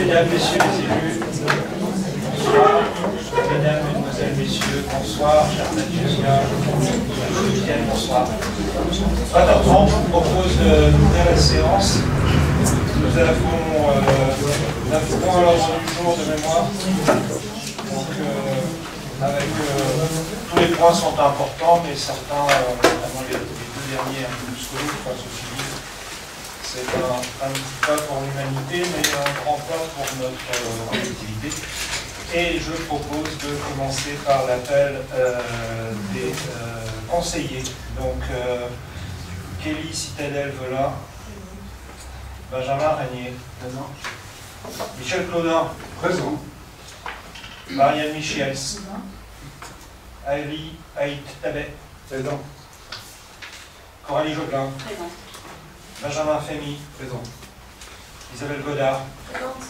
Mesdames, Messieurs les élus, bonsoir. Mesdames, Mesdemoiselles, Messieurs, bonsoir. Chers Nadia, bonsoir. 20h30, je vous propose d'ouvrir la séance. Nous avons 9 points à l'ordre du jour de mémoire. Donc, tous les points sont importants, mais certains, notamment les deux derniers, un peu plus connus, face au civil, c'est un petit pas pour l'humanité, mais un grand pas pour notre collectivité. Et je propose de commencer par l'appel des conseillers. Donc, Kelly Citadel-Velin, Benjamin Régnier, présent. Michel Claudin, présent. Marianne Michiels, Ali Haït Tabet, présent. Coralie Joblin, présent. Benjamin Fémy, présent. Isabelle Godard, présente.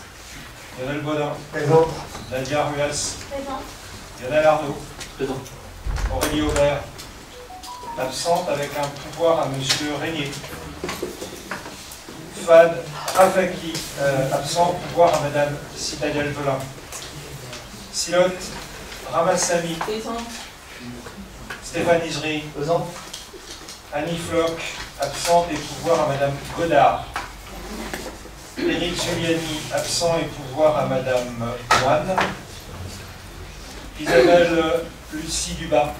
Lionel Baudin, présent. Nadia Ruas, présent. Lionel Arnaud, présent. Aurélie Aubert, absente avec un pouvoir à M. Régnier. Fad Rafaki, absent, pouvoir à Mme Citadel-Velin. Silotte Ramassami, présent. Stéphane Isry, présent. Annie Floch, absente et pouvoir à Mme Godard. Éric Giuliani, absent et pouvoir à Mme Moine. Isabelle Lucie Dubas.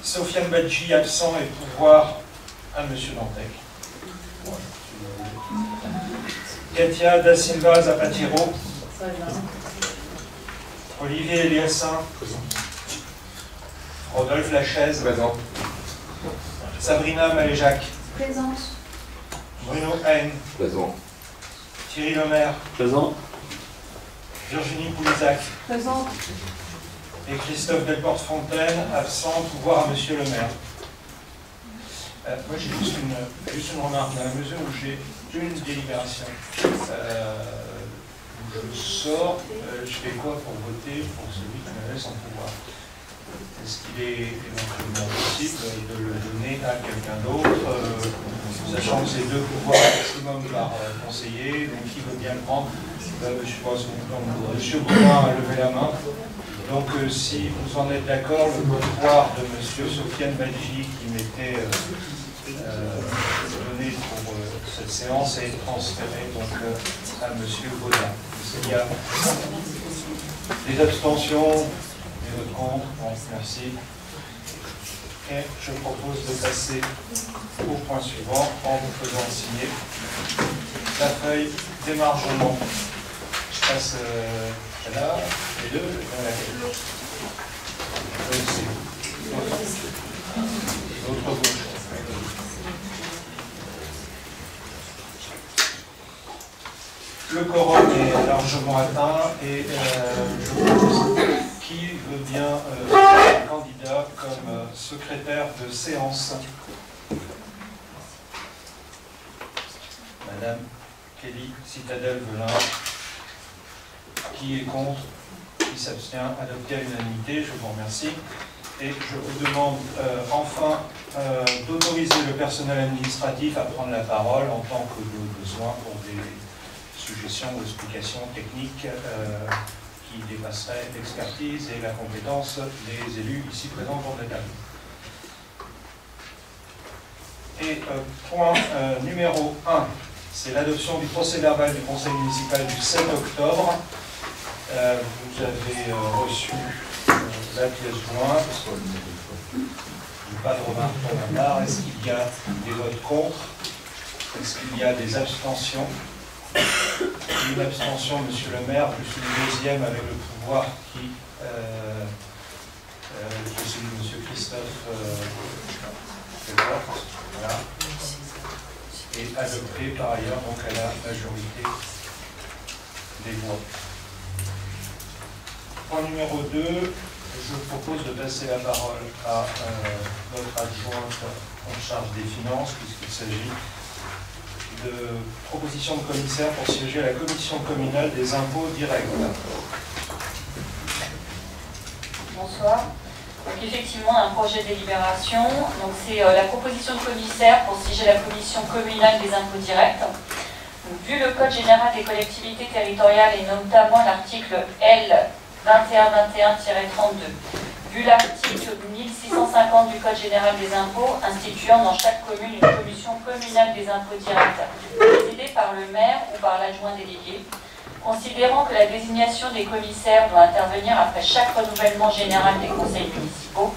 Sofiane Badji, absent et pouvoir à M. Dantec. Katia Da Silva Zapatero. Olivier Eliassin. Rodolphe Lachaise. Présent. Sabrina Maléjac. Présente. Bruno Haine. Présent. Thierry Lemaire. Présent. Virginie Poulizac. Présente. Et Christophe Delporte-Fontaine, absent, pouvoir à Monsieur le maire. Moi j'ai juste une remarque, dans la mesure où j'ai une délibération. Je sors, je fais quoi pour voter pour celui qui me laisse en pouvoir? Est-ce qu'il est éventuellement possible de le donner à quelqu'un d'autre, sachant que c'est 2 pouvoirs maximum par conseiller, donc qui veut bien le prendre? Monsieur Bourdin a levé la main. Donc si vous en êtes d'accord, le pouvoir de M. Sofiane Badji qui m'était donné pour cette séance est transféré donc, à M. Baudin. Il y a des abstentions, des votes contre, bon, merci. Et je propose de passer au point suivant en vous faisant signer la feuille d'émargement. Je passe là, les deux, dans laquelle l'autre gauche. Le quorum est largement atteint et je propose qui veut bien être candidat comme secrétaire de séance. Madame Kelly Citadel-Velin. Qui est contre? Qui s'abstient? Adopté à l'unanimité, je vous remercie. Et je vous demande enfin d'autoriser le personnel administratif à prendre la parole en tant que de besoin pour des suggestions ou explications techniques qui dépasseraient l'expertise et la compétence des élus ici présents pour la table. Et point numéro 1, c'est l'adoption du procès-verbal du conseil municipal du 7 octobre. Vous avez reçu la pièce jointe. Pas de remarques pour ma part. Est-ce qu'il y a des votes contre? Est-ce qu'il y a des abstentions? Une abstention, monsieur le maire, plus une deuxième avec le pouvoir qui est celui de monsieur Christophe Delporte. Voilà. Et adopté par ailleurs donc à la majorité des voix. Point numéro 2, je propose de passer la parole à notre adjointe en charge des finances, puisqu'il s'agit de proposition de commissaire pour siéger à la commission communale des impôts directs. Bonsoir. Donc effectivement, un projet de délibération. Donc c'est la proposition de commissaire pour siéger à la commission communale des impôts directs. Donc, vu le Code général des collectivités territoriales et notamment l'article L 2121-32, vu l'article 1650 du Code général des impôts instituant dans chaque commune une commission communale des impôts directs présidée par le maire ou par l'adjoint délégué, considérant que la désignation des commissaires doit intervenir après chaque renouvellement général des conseils municipaux,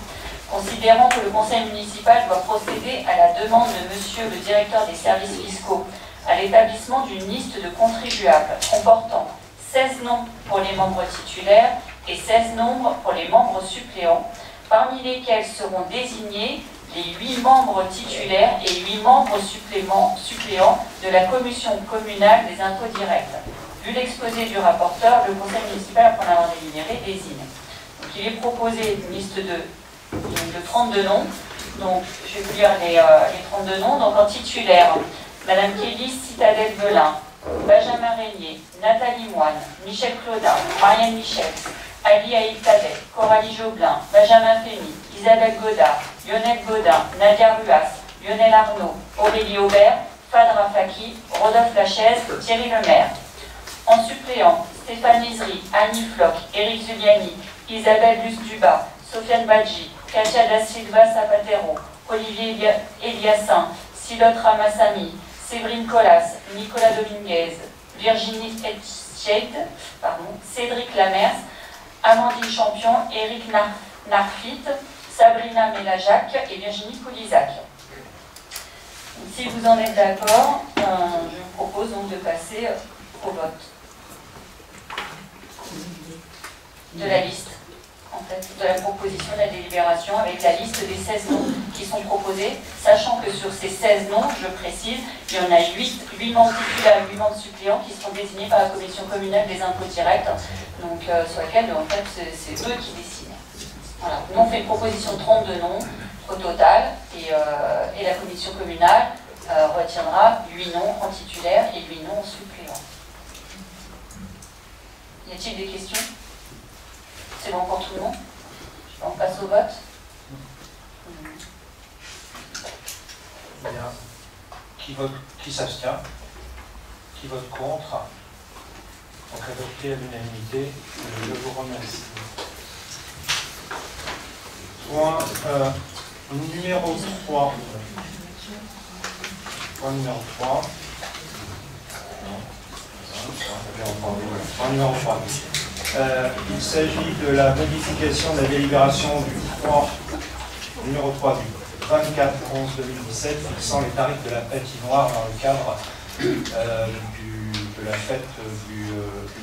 considérant que le conseil municipal doit procéder à la demande de monsieur le directeur des services fiscaux à l'établissement d'une liste de contribuables comportant 16 noms pour les membres titulaires et 16 nombres pour les membres suppléants, parmi lesquels seront désignés les 8 membres titulaires et 8 membres suppléants de la commission communale des impôts directs. Vu l'exposé du rapporteur, le conseil municipal, après en avoir délibéré, désigne. Donc, il est proposé une liste de 32 noms. Donc, je vais vous lire les 32 noms. Donc, en titulaire, Madame Kélis Citadelle Velin, Benjamin Régnier, Nathalie Moine, Michel Claudin, Marianne Michel, Ali Aïd Tadek, Coralie Joblin, Benjamin Fémy, Isabelle Godard, Lionel Godin, Nadia Ruas, Lionel Arnaud, Aurélie Aubert, Fad Rafaki, Rodolphe Lachaise, Thierry Lemaire. En suppléant, Stéphane Isry, Annie Floch, Éric Zuliani, Isabelle Luce-Dubat, Sofiane Badji, Katia da Silva Zapatero, Olivier Eliassin, Silotte Ramassami, Séverine Collas, Nicolas Dominguez, Virginie Etched, Cédric Lamers, Amandine Champion, Éric Narfit, Sabrina Mélajac et Virginie Poulizac. Si vous en êtes d'accord, je vous propose donc de passer au vote de la liste, en fait, de la proposition de la délibération avec la liste des 16 noms qui sont proposés, sachant que sur ces 16 noms, je précise, il y en a 8 membres titulaires et 8 membres suppléants qui seront désignés par la commission communale des impôts directs, donc sur laquelle en fait c'est eux qui décident. Voilà. Nous on fait une proposition de 32 noms au total et la commission communale retiendra 8 noms en titulaire et 8 noms en suppléant. Y a-t-il des questions? C'est bon pour tout le monde? On passe au vote. Bien. Qui s'abstient? Qui vote contre? Donc adopté à l'unanimité. Je vous remercie. Point numéro 3. Point numéro 3. Point numéro 3. Il s'agit de la modification de la délibération du 3, numéro 3 du 24/11/2017 fixant les tarifs de la patinoire dans le cadre de la fête du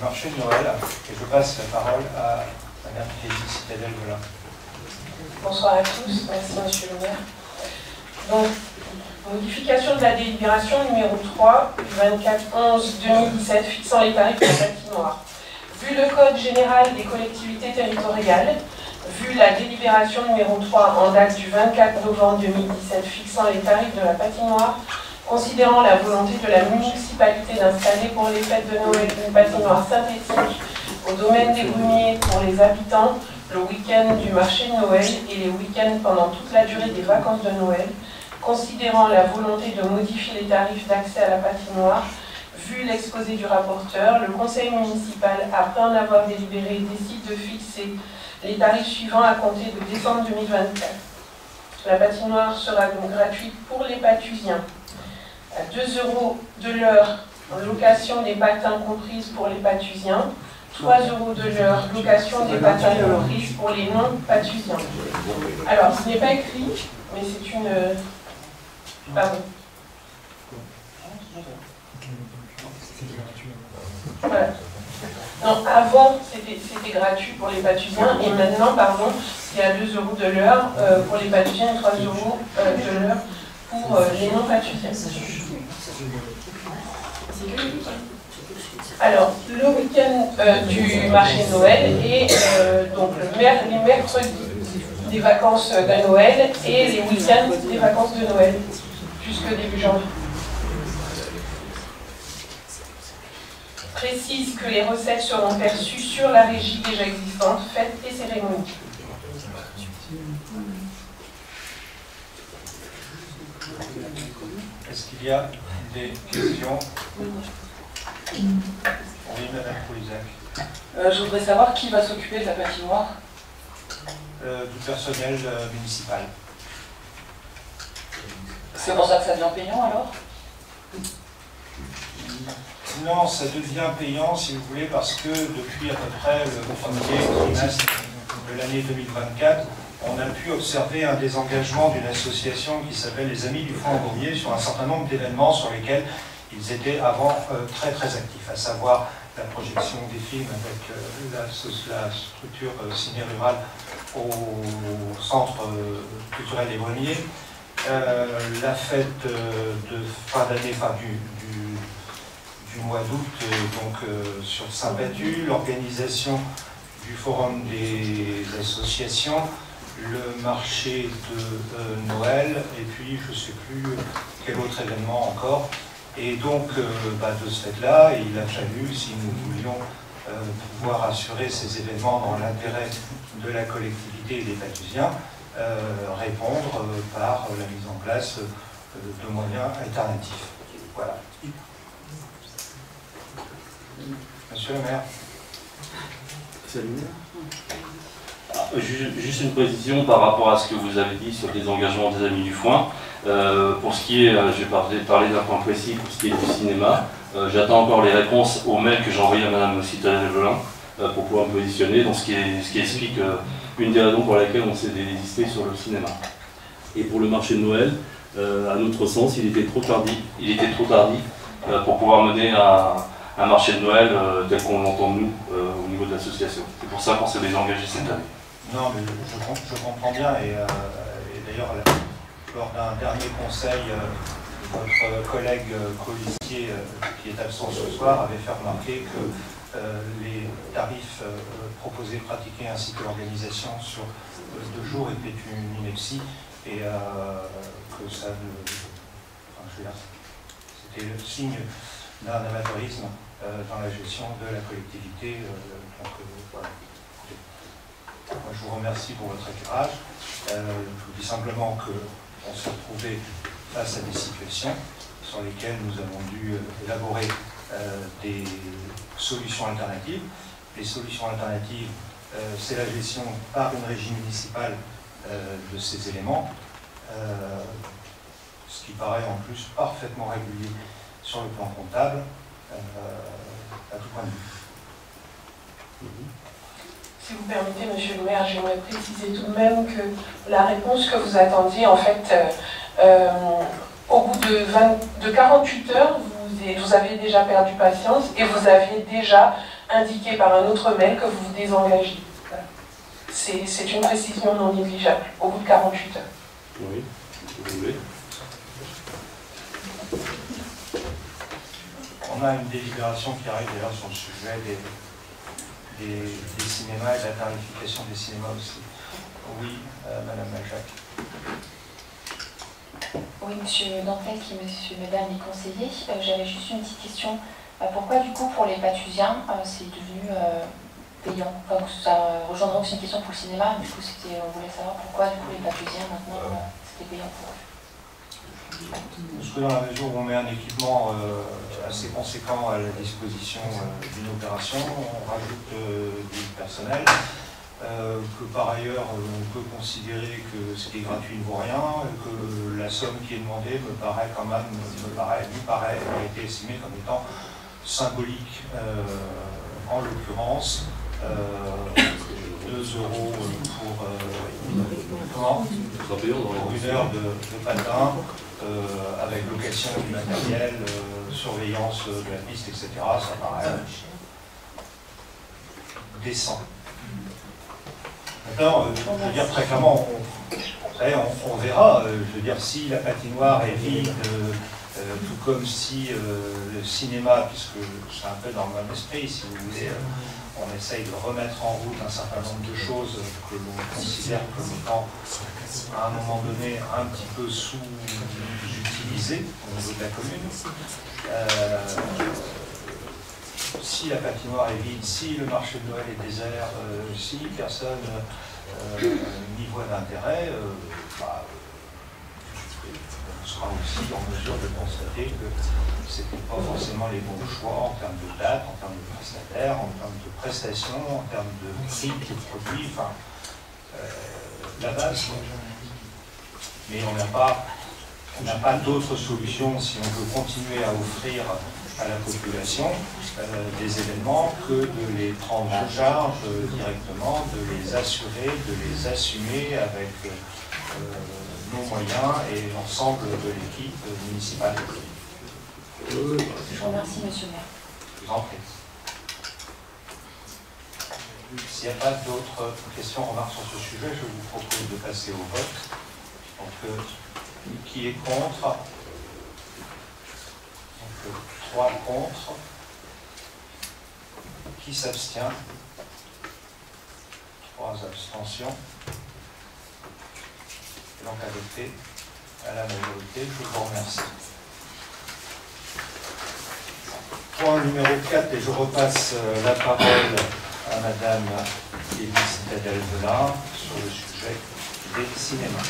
marché de Noël. Et je passe la parole à Madame Kélis Citadelle Velin. Bonsoir à tous, merci Monsieur le maire. Donc, modification de la délibération numéro 3 du 24/11/2017 fixant les tarifs de la patinoire. Vu le Code général des collectivités territoriales, vu la délibération numéro 3 en date du 24 novembre 2017 fixant les tarifs de la patinoire, considérant la volonté de la municipalité d'installer pour les fêtes de Noël une patinoire synthétique au domaine des Brumiers pour les habitants le week-end du marché de Noël et les week-ends pendant toute la durée des vacances de Noël, considérant la volonté de modifier les tarifs d'accès à la patinoire, vu l'exposé du rapporteur, le conseil municipal, après en avoir délibéré, décide de fixer les tarifs suivants à compter de décembre 2024. La patinoire sera donc gratuite pour les Pathusiens. À 2 € de l'heure, location des patins comprises pour les Pathusiens. 3 € de l'heure, location des patins comprises pour les non-Pathusiens. Alors, ce n'est pas écrit, mais c'est une... Pardon. Voilà. Non, avant, c'était gratuit pour les Pathusiens, et maintenant, pardon, c'est à 2 € de l'heure pour les Pathusiens et 3 € de l'heure pour les non-Pathusiens. Alors, le week-end du marché de Noël et donc les mercredis des vacances de Noël et les week-ends des vacances de Noël jusqu'au début janvier. Précise que les recettes seront perçues sur la régie déjà existante, fêtes et cérémonies. Est-ce qu'il y a des questions? Oui, Madame Poulizac. Je voudrais savoir qui va s'occuper de la patinoire. Du personnel municipal. C'est pour ça que ça devient payant alors? Non, ça devient payant, si vous voulez, parce que depuis à peu près le premier trimestre de l'année 2024, on a pu observer un désengagement d'une association qui s'appelle les Amis du Fonds Bourbier sur un certain nombre d'événements sur lesquels ils étaient avant très très actifs, à savoir la projection des films avec la structure ciné-rurale au centre culturel des Greniers, la fête de fin d'année, du mois d'août, donc sur Saint-Batu, l'organisation du forum des associations, le marché de Noël, et puis je ne sais plus quel autre événement encore. Et donc, de ce fait-là, il a fallu, si nous voulions pouvoir assurer ces événements dans l'intérêt de la collectivité et des Patusiens, répondre par la mise en place de moyens alternatifs. Voilà. Monsieur le maire. Juste une précision par rapport à ce que vous avez dit sur les engagements des Amis du Foin. Pour ce qui est, je vais parler d'un point précis, pour ce qui est du cinéma, j'attends encore les réponses au mail que j'ai envoyé à Madame Citadelle-Velin pour pouvoir me positionner, donc ce qui explique une des raisons pour lesquelles on s'est désisté sur le cinéma. Et pour le marché de Noël, à notre sens, il était trop tardif pour pouvoir mener un marché de Noël tel qu'on l'entend nous au niveau de l'association. C'est pour ça qu'on s'est désengagé cette année. Non, mais je comprends bien, et d'ailleurs, lors d'un dernier conseil, votre collègue Colistier, qui est absent ce soir, avait fait remarquer que les tarifs proposés, pratiqués, ainsi que l'organisation sur 2 jours étaient une ineptie, et que ça c'était le signe d'un amateurisme dans la gestion de la collectivité. Voilà. Moi, je vous remercie pour votre éclairage. Je vous dis simplement qu'on s'est retrouvé face à des situations sur lesquelles nous avons dû élaborer des solutions alternatives. Les solutions alternatives, c'est la gestion par une régie municipale de ces éléments, ce qui paraît en plus parfaitement régulier sur le plan comptable, à tout point de vue. Si vous permettez, monsieur le maire, j'aimerais préciser tout de même que la réponse que vous attendiez, en fait, au bout de 48 heures, vous avez déjà perdu patience et vous aviez déjà indiqué par un autre mail que vous vous désengagez. Voilà. C'est une précision non négligeable, au bout de 48 heures. Oui, vous voulez. On a une délibération qui arrive d'ailleurs sur le sujet des cinémas et de la tarification des cinémas aussi. Oui, Madame Maljac. Oui, monsieur Dantel, qui mesdames les conseillers, j'avais juste une petite question. Pourquoi du coup pour les Patusiens c'est devenu payant? Enfin, ça rejoindra aussi une question pour le cinéma, du coup on voulait savoir pourquoi du coup les Patusiens maintenant c'était payant pour eux. Parce que dans la mesure où on met un équipement assez conséquent à la disposition d'une opération, on rajoute du personnel, que par ailleurs on peut considérer que ce qui est gratuit ne vaut rien, et que la somme qui est demandée me paraît quand même, a été estimée comme étant symbolique, en l'occurrence 2 € pour une heure de patin, avec location du matériel, surveillance de la piste, etc. Ça paraît décent. Maintenant, je veux dire très clairement, on verra. Je veux dire, si la patinoire est vide, tout comme si le cinéma, puisque c'est un peu dans le même esprit, si vous voulez, on essaye de remettre en route un certain nombre de choses que l'on considère comme étant, à un moment donné, un petit peu sous-utilisées au niveau de la commune. Si la patinoire est vide, si le marché de Noël est désert, si personne n'y voit d'intérêt, sera aussi en mesure de constater que ce n'était pas forcément les bons choix en termes de date, en termes de prestataires, en termes de prestations, en termes de prix de produits, enfin, la base. Mais on n'a pas d'autre solution si on veut continuer à offrir à la population des événements que de les prendre en charge directement, de les assurer, de les assumer avec nos moyens et l'ensemble de l'équipe municipale. Je vous remercie, monsieur le maire. Je vous en prie. S'il n'y a pas d'autres questions, remarques sur ce sujet, je vous propose de passer au vote. Donc, qui est contre? Donc, 3 contre. Qui s'abstient? 3 abstentions. Donc adopté à la majorité. Je vous remercie. Point numéro 4, et je repasse la parole à Madame Félicité Delvelin sur le sujet des cinémas.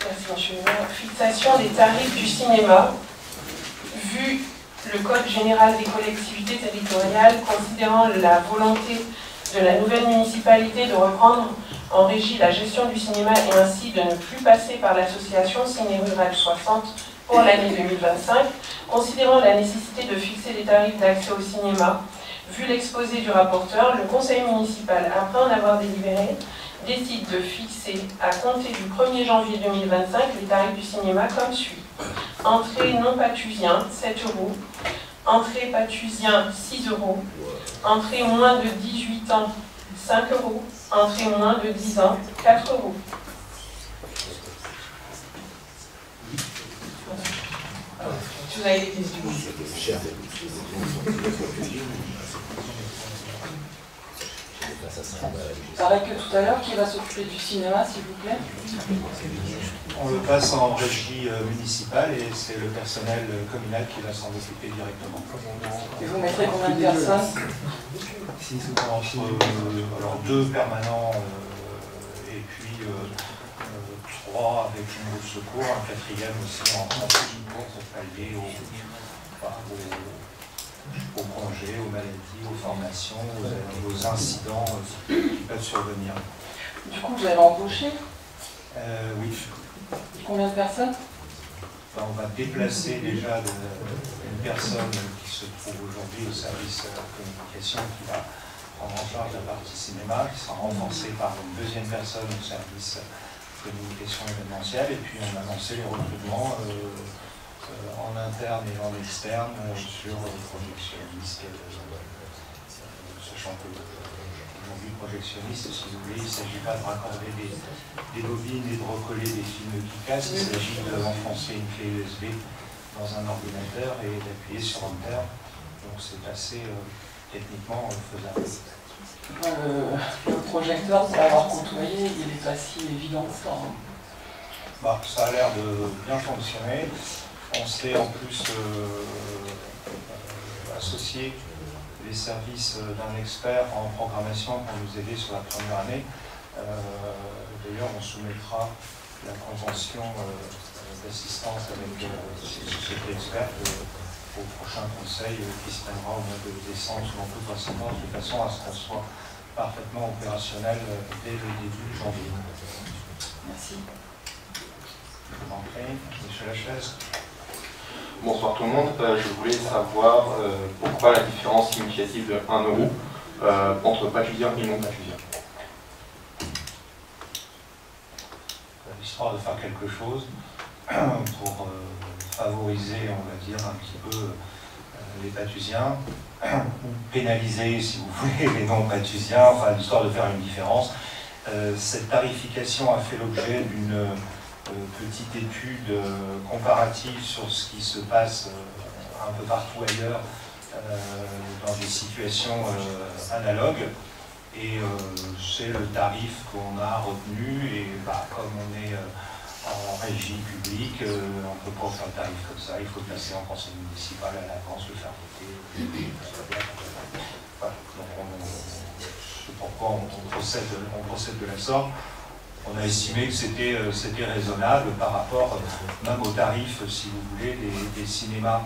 Merci, monsieur le maire. Fixation des tarifs du cinéma. Vu le Code général des collectivités territoriales, considérant la volonté de la nouvelle municipalité de reprendre en régie la gestion du cinéma et ainsi de ne plus passer par l'association Ciné Rural 60 pour l'année 2025, considérant la nécessité de fixer les tarifs d'accès au cinéma, vu l'exposé du rapporteur, le conseil municipal, après en avoir délibéré, décide de fixer à compter du 1er janvier 2025 les tarifs du cinéma comme suit. Entrée non patusien, 7 €. Entrée patusien, 6 €. Entrée moins de 18 ans, 5 €. Entrée moins de 10 ans, 4 €. Si vous avez des questions. Pareil que tout à l'heure, qui va s'occuper du cinéma, s'il vous plaît? On le passe en régie municipale et c'est le personnel communal qui va s'en occuper directement. Et vous mettrez combien de personnes? Alors 2 permanents et puis 3 avec une roue de secours, un 4e aussi en support pour pallier aux congés, aux maladies, aux formations, aux incidents qui peuvent survenir. Du coup, vous allez embaucher? Oui. Combien de personnes? On va déplacer déjà une personne qui se trouve aujourd'hui au service communication qui va prendre en charge la partie cinéma, qui sera renforcée par une 2e personne au service communication événementielle. Et puis on a lancé les recrutements en interne et en externe sur projectionniste, sachant que aujourd'hui projectionniste, si vous voulez, il ne s'agit pas de raccorder des bobines et de recoller des films qui cassent, il s'agit d'enfoncer une clé USB dans un ordinateur et d'appuyer sur Enter. Donc c'est assez techniquement faisable. Le projecteur, pour l'avoir côtoyé, il n'est pas si évident que ça. Ça a l'air de bien fonctionner. On s'est en plus associé les services d'un expert en programmation pour nous aider sur la première année. D'ailleurs, on soumettra la convention d'assistance avec ces sociétés expertes au prochain conseil qui se tiendra au mois de décembre selon toute vraisemblance, de façon à ce qu'on soit parfaitement opérationnel dès le début janvier. Merci. Je vous en prie, monsieur Lachaise. Bonsoir tout le monde. Je voulais savoir pourquoi la différence significative de 1 € entre patusien et non patusien. L'histoire de faire quelque chose pour favoriser, on va dire, un petit peu les patusiens, ou pénaliser, si vous voulez, les non-patusiens, enfin l'histoire de faire une différence. Cette tarification a fait l'objet d'une petite étude comparative sur ce qui se passe un peu partout ailleurs dans des situations analogues. Et c'est le tarif qu'on a retenu et comme on est en régie publique, on ne peut pas faire le tarif comme ça, il faut le passer en conseil municipal à l'avance, le faire voter. Voilà. Donc c'est pourquoi on procède de la sorte. on a estimé que c'était raisonnable par rapport même aux tarifs, si vous voulez, des cinémas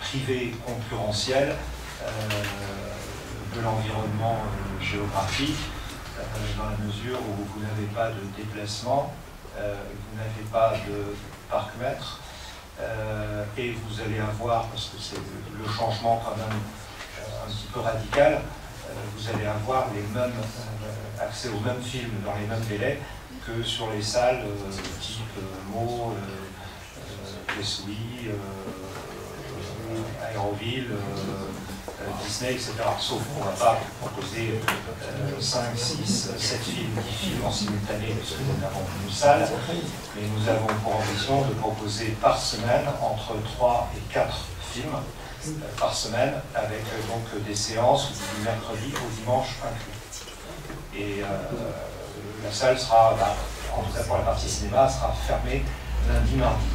privés concurrentiels de l'environnement géographique, dans la mesure où vous n'avez pas de déplacement, vous n'avez pas de parc-mètre, et vous allez avoir, parce que c'est le changement quand même un petit peu radical, vous allez avoir les mêmes accès aux mêmes films dans les mêmes délais que sur les salles type Meaux, Westouy, Aéroville, Disney, etc. Sauf qu'on ne va pas proposer 5, 6, 7 films, 10 films en simultané, parce que nous avons une salle, mais nous avons pour ambition de proposer par semaine entre 3 et 4 films par semaine, avec donc des séances du mercredi au dimanche inclus. Et la salle sera, en tout cas pour la partie cinéma, sera fermée lundi, mardi.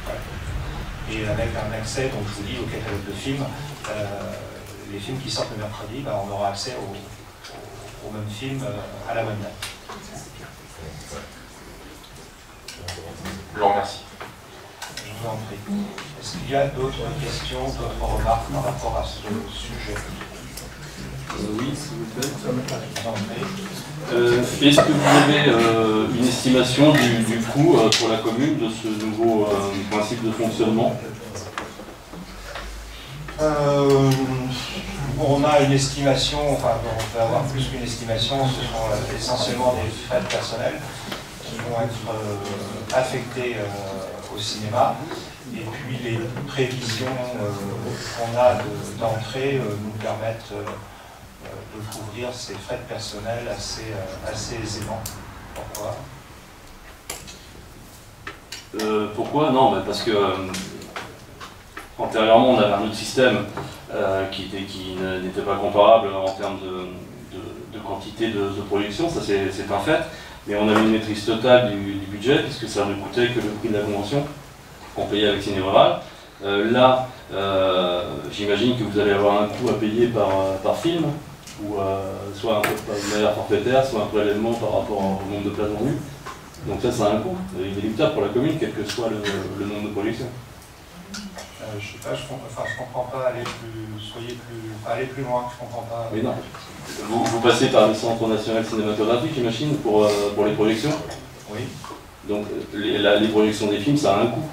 Voilà. Et avec un accès, donc je vous dis, au catalogue de films, les films qui sortent le mercredi, on aura accès aux mêmes films à la même date. Je vous remercie. Je vous en prie. Est-ce qu'il y a d'autres questions, d'autres remarques par rapport à ce sujet? Oui, s'il vous plaît. Je vous en prie. Est-ce que vous avez une estimation du coût pour la commune de ce nouveau principe de fonctionnement? On a une estimation, enfin on peut avoir plus qu'une estimation, ce sont essentiellement des frais personnels qui vont être affectés au cinéma. Et puis les prévisions qu'on a d'entrée nous permettent de couvrir ces frais personnels assez aisément. Pourquoi? Pourquoi? Non, parce que antérieurement on avait un autre système qui n'était pas comparable en termes de quantité de production, ça c'est un fait, mais on avait une maîtrise totale du budget puisque ça ne coûtait que le prix de la convention qu'on payait avec Ciné Rural. Là, j'imagine que vous allez avoir un coût à payer par film, ou soit de manière forfaitaire, soit un prélèvement par rapport au nombre de places vendues. Donc ça a un coût inéluctable pour la commune, quel que soit le nombre de productions. Je sais pas, je comprends pas, aller plus loin, je comprends pas. Mais non. Vous passez par le Centre national cinématographique, j'imagine, pour les productions. Oui. Donc les productions des films, ça a un coût.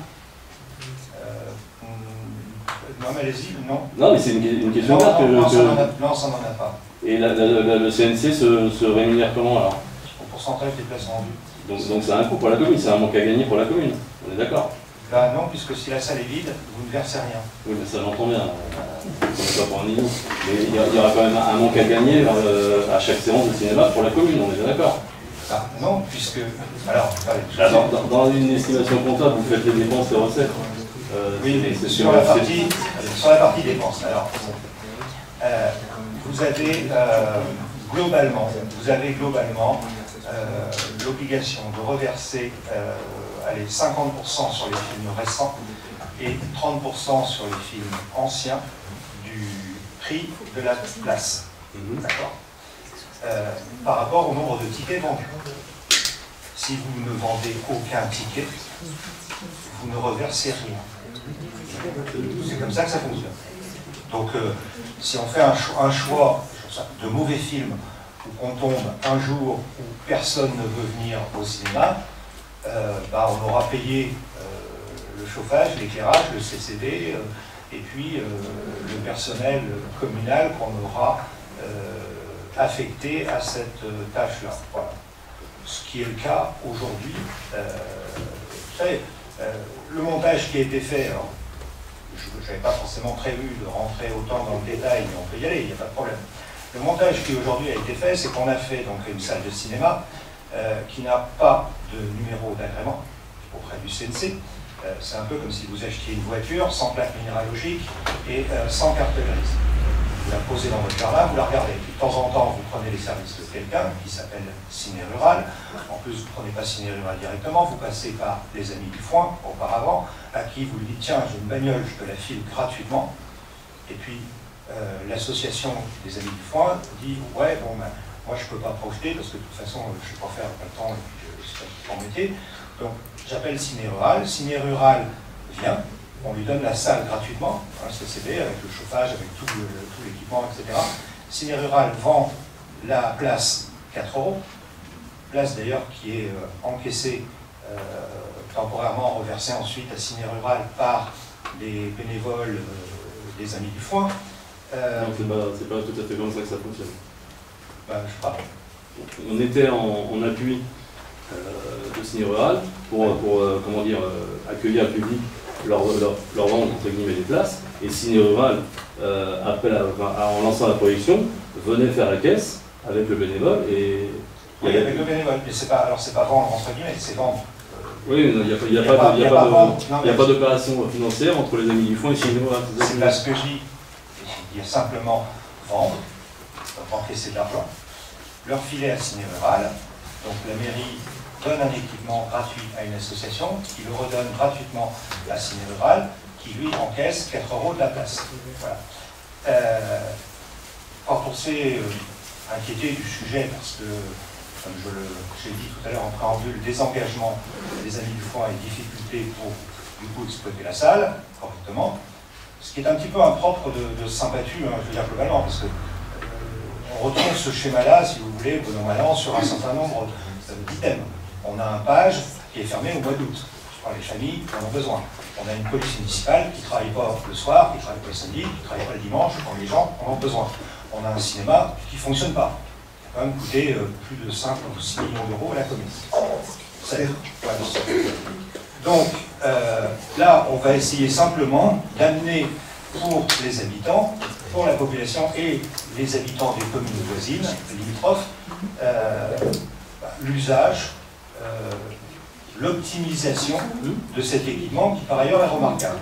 Non, mais allez-y, non. Non, mais c'est une question ouverte que... Non, ça n'en a pas. Et le CNC se rémunère comment alors? Au pourcentage des places vendues. Donc c'est un coût pour la commune, c'est un manque à gagner pour la commune, on est d'accord? Non, puisque si la salle est vide, vous ne versez rien. Oui, mais ça j'entends bien, c'est pas pour un niveau. Mais il y aura quand même un manque à gagner à chaque séance de cinéma pour la commune, on est bien d'accord? Non, puisque... Alors, dans une estimation comptable, vous faites les dépenses et recettes. Oui, mais sur la partie dépenses, alors, vous avez globalement l'obligation de reverser 50% sur les films récents et 30% sur les films anciens du prix de la place. D'accord. Par rapport au nombre de tickets vendus. Si vous ne vendez aucun ticket, vous ne reversez rien. C'est comme ça que ça fonctionne. Donc, si on fait un choix de mauvais film, où on tombe un jour où personne ne veut venir au cinéma, on aura payé le chauffage, l'éclairage, le CCD, et puis le personnel communal qu'on aura affecté à cette tâche-là. Voilà. Ce qui est le cas aujourd'hui. Vous savez, le montage qui a été fait, alors, je n'avais pas forcément prévu de rentrer autant dans le détail, mais on peut y aller, il n'y a pas de problème. Le montage qui aujourd'hui a été fait, c'est qu'on a fait donc, une salle de cinéma qui n'a pas de numéro d'agrément auprès du CNC. C'est un peu comme si vous achetiez une voiture sans plaque minéralogique et sans carte grise. Vous la posez dans votre jardin, vous la regardez. Puis, de temps en temps, vous prenez les services de quelqu'un qui s'appelle Ciné Rural. En plus, vous ne prenez pas Ciné Rural directement, vous passez par les Amis du Foin, auparavant, à qui vous lui dites, tiens, j'ai une bagnole, je te la file gratuitement. Et puis, l'association des Amis du Foin dit, ouais, bon, moi je ne peux pas projeter parce que de toute façon je ne sais pas faire, pas le temps, et puis c'est pas mon métier. Donc j'appelle Ciné Rural, Ciné Rural vient, on lui donne la salle gratuitement, un CCB avec le chauffage, avec tout l'équipement, etc. Ciné Rural vend la place 4 €, place d'ailleurs qui est encaissée temporairement, reversée ensuite à Ciné Rural par les bénévoles des Amis du Foin. Non, c'est pas tout à fait comme ça que ça fonctionne. Je sais pas. On était en appui de Ciné Rural pour comment dire, accueillir le public, leur vendre entre guillemets des places, et Ciné Rural, en lançant la projection, venait faire la caisse avec le bénévole et... Oui, avec le bénévole, mais c'est pas vendre entre guillemets, c'est vendre. Oui, il n'y a pas d'opération financière entre les Amis du Foin et Ciné Rural. C'est pas ce que je dis. Il y a simplement vendre, encaisser de l'argent, leur filer à Ciné Rural. Donc la mairie donne un équipement gratuit à une association, qui le redonne gratuitement à Ciné Rural, qui lui encaisse 4 € de la place. Voilà. Quand on s'est inquiété du sujet, parce que, comme j'ai dit tout à l'heure en préambule, désengagement des Amis du Foin et difficulté pour du coup exploiter la salle correctement, ce qui est un petit peu impropre de Saint-Patu, je veux dire globalement, parce que on retrouve ce schéma-là, si vous voulez, bon an, mal an, sur un certain nombre d'items. On a un page qui est fermé au mois d'août. Je parle des familles qui en ont besoin. On a une police municipale qui ne travaille pas le soir, qui ne travaille pas le samedi, qui ne travaille pas le dimanche, quand les gens en ont besoin. On a un cinéma qui ne fonctionne pas. Qui a quand même coûté plus de 5 ou 6 millions d'euros à la commune. Donc, là, on va essayer simplement d'amener pour les habitants, pour la population et les habitants des communes voisines, limitrophes, l'usage, l'optimisation de cet équipement qui par ailleurs est remarquable.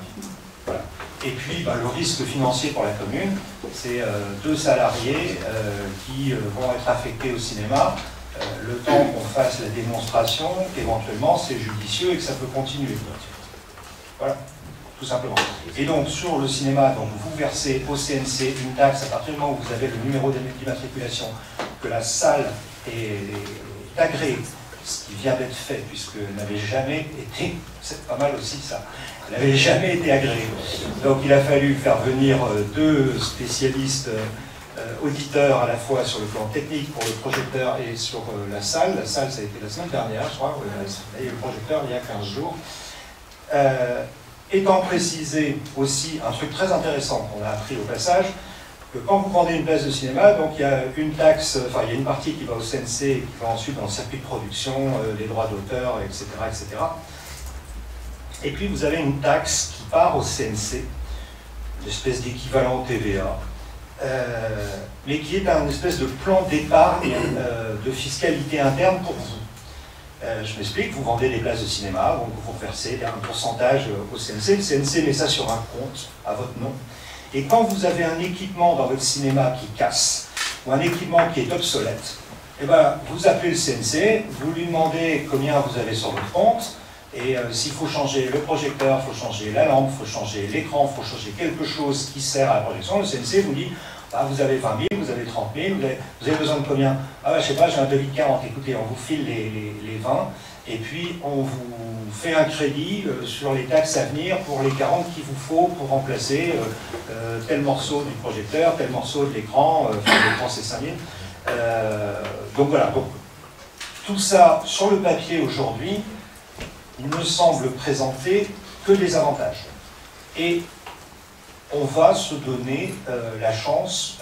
Voilà. Et puis le risque financier pour la commune, c'est 2 salariés qui vont être affectés au cinéma, le temps qu'on fasse la démonstration, qu'éventuellement c'est judicieux et que ça peut continuer. Voilà, tout simplement. Et donc sur le cinéma, donc, vous versez au CNC une taxe à partir du moment où vous avez le numéro d'immatriculation, que la salle est agréée, ce qui vient d'être fait, puisqu'elle n'avait jamais été, c'est pas mal aussi ça, elle n'avait jamais été agréée. Donc il a fallu faire venir 2 spécialistes auditeurs à la fois sur le plan technique pour le projecteur et sur la salle. La salle, ça a été la semaine dernière, je crois, et le projecteur il y a 15 jours. Étant précisé aussi un truc très intéressant qu'on a appris au passage, que quand vous vendez une place de cinéma, donc il y a une taxe, enfin il y a une partie qui va au CNC, qui va ensuite dans le circuit de production, les droits d'auteur, etc., etc. Et puis vous avez une taxe qui part au CNC, une espèce d'équivalent TVA, mais qui est un espèce de plan d'épargne de fiscalité interne pour vous. Je m'explique, vous vendez des places de cinéma, donc vous versez un pourcentage au CNC, le CNC met ça sur un compte à votre nom. Et quand vous avez un équipement dans votre cinéma qui casse, ou un équipement qui est obsolète, eh ben, vous appelez le CNC, vous lui demandez combien vous avez sur votre compte, et s'il faut changer le projecteur, il faut changer la lampe, il faut changer l'écran, il faut changer quelque chose qui sert à la projection, le CNC vous dit, ah, vous avez 20 000, vous avez 30 000, vous avez besoin de combien? Ah, je sais pas, j'ai un devis de 40, écoutez, on vous file les 20, et puis on vous fait un crédit sur les taxes à venir pour les 40 qu'il vous faut pour remplacer tel morceau du projecteur, tel morceau de l'écran, l'écran c'est 5 000. Donc voilà, donc, tout ça sur le papier aujourd'hui, il ne semble présenter que des avantages. Et on va se donner la chance,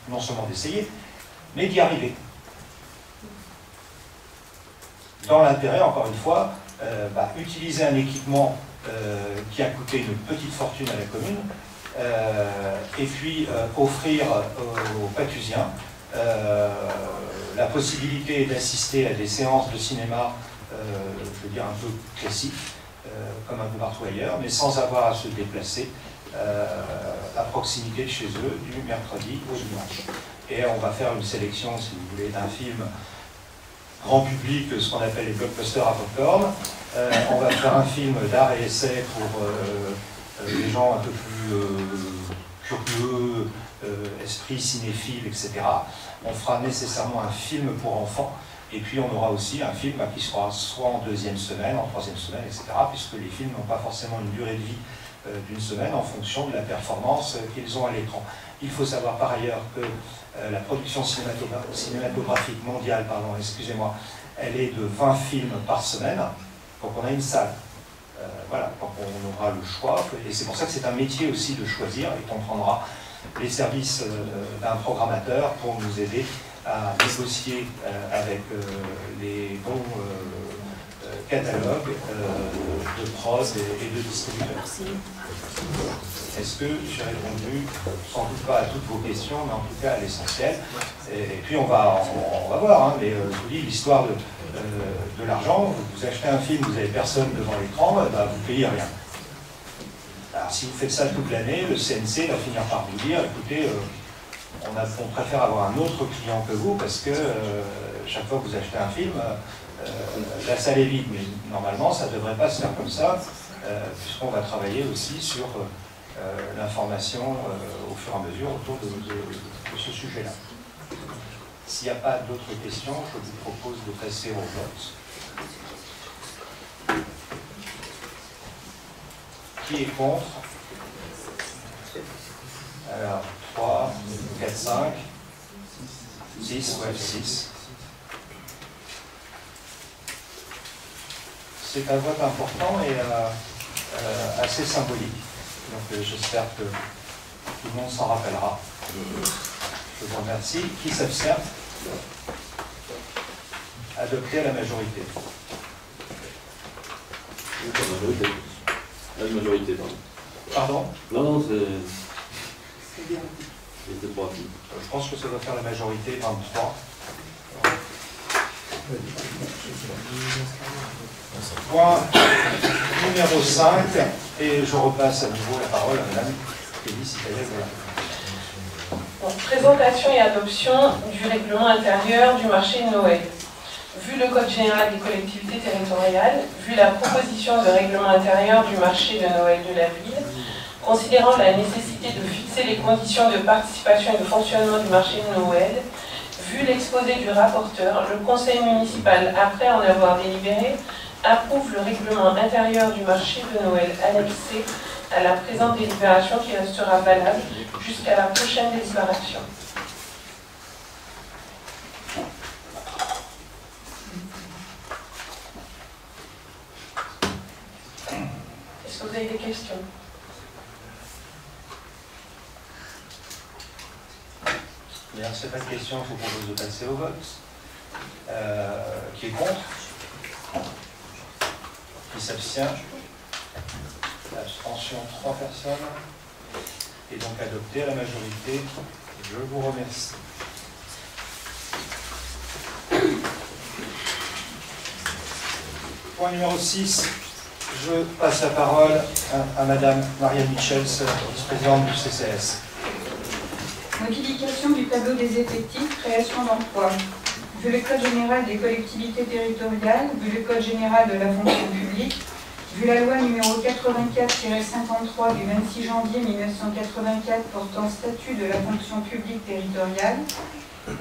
non seulement d'essayer, mais d'y arriver. Dans l'intérêt, encore une fois, utiliser un équipement qui a coûté une petite fortune à la commune, et puis offrir aux Patusiens la possibilité d'assister à des séances de cinéma, je veux dire un peu classiques, comme un peu partout ailleurs, mais sans avoir à se déplacer à proximité de chez eux du mercredi au dimanche. Et on va faire une sélection, si vous voulez, d'un film grand public, ce qu'on appelle les blockbusters à popcorn. On va faire un film d'art et essai pour les gens un peu plus curieux, esprit cinéphile, etc. On fera nécessairement un film pour enfants, et puis on aura aussi un film qui sera soit en 2e semaine, en 3e semaine, etc., puisque les films n'ont pas forcément une durée de vie d'une semaine en fonction de la performance qu'ils ont à l'écran. Il faut savoir par ailleurs que la production cinématographique mondiale, excusez-moi, elle est de 20 films par semaine, donc on a une salle. Voilà, donc on aura le choix, et c'est pour ça que c'est un métier aussi de choisir, et qu'on prendra les services d'un programmateur pour nous aider à négocier avec les bons catalogues de prod et de distributeurs. Est-ce que j'ai répondu, sans doute pas à toutes vos questions, mais en tout cas à l'essentiel? Et puis on va voir, hein, mais je vous dis, l'histoire de l'argent, vous achetez un film, vous n'avez personne devant l'écran, bah, vous ne payez rien. Alors si vous faites ça toute l'année, le CNC va finir par vous dire, écoutez, on préfère avoir un autre client que vous, parce que chaque fois que vous achetez un film, la salle est vide, mais normalement ça ne devrait pas se faire comme ça, puisqu'on va travailler aussi sur l'information au fur et à mesure autour de ce sujet-là. S'il n'y a pas d'autres questions, je vous propose de passer au vote. Qui est contre? Alors, 3, 4, 5, 6, ouais, 6. C'est un vote important et assez symbolique. Donc j'espère que tout le monde s'en rappellera. Je vous remercie. Qui s'abstient? Adopté à la majorité. La majorité, pardon. Pardon? Non, c'est bien. C'était trop rapide. Je pense que ça doit faire la majorité, 23. Point numéro 5, et je repasse à nouveau la parole à Madame Félicie Taillet-Volin. Présentation et adoption du règlement intérieur du marché de Noël. Vu le Code général des collectivités territoriales, vu la proposition de règlement intérieur du marché de Noël de la ville, considérant la nécessité de fixer les conditions de participation et de fonctionnement du marché de Noël, vu l'exposé du rapporteur, le conseil municipal, après en avoir délibéré, approuve le règlement intérieur du marché de Noël annexé à la présente délibération qui restera valable jusqu'à la prochaine délibération. Est-ce que vous avez des questions? Bien, c'est pas de question, je vous propose de passer au vote. Qui est contre? Qui s'abstient? Abstention, 3 personnes. Et donc adopté à la majorité. Je vous remercie. Point numéro 6. Je passe la parole à Madame Marianne Michels, vice-présidente du CCS. Modification du tableau des effectifs, création d'emplois. Vu le Code général des collectivités territoriales, vu le Code général de la fonction publique, vu la loi numéro 84-53 du 26 janvier 1984 portant statut de la fonction publique territoriale,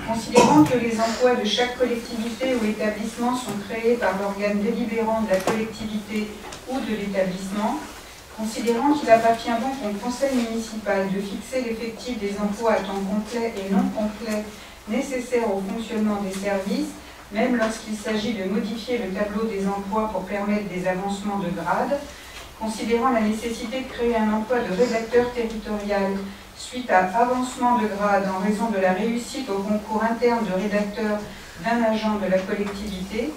considérant que les emplois de chaque collectivité ou établissement sont créés par l'organe délibérant de la collectivité ou de l'établissement, considérant qu'il appartient donc au conseil municipal de fixer l'effectif des emplois à temps complet et non complet nécessaires au fonctionnement des services, même lorsqu'il s'agit de modifier le tableau des emplois pour permettre des avancements de grade, considérant la nécessité de créer un emploi de rédacteur territorial suite à avancement de grade en raison de la réussite au concours interne de rédacteur d'un agent de la collectivité,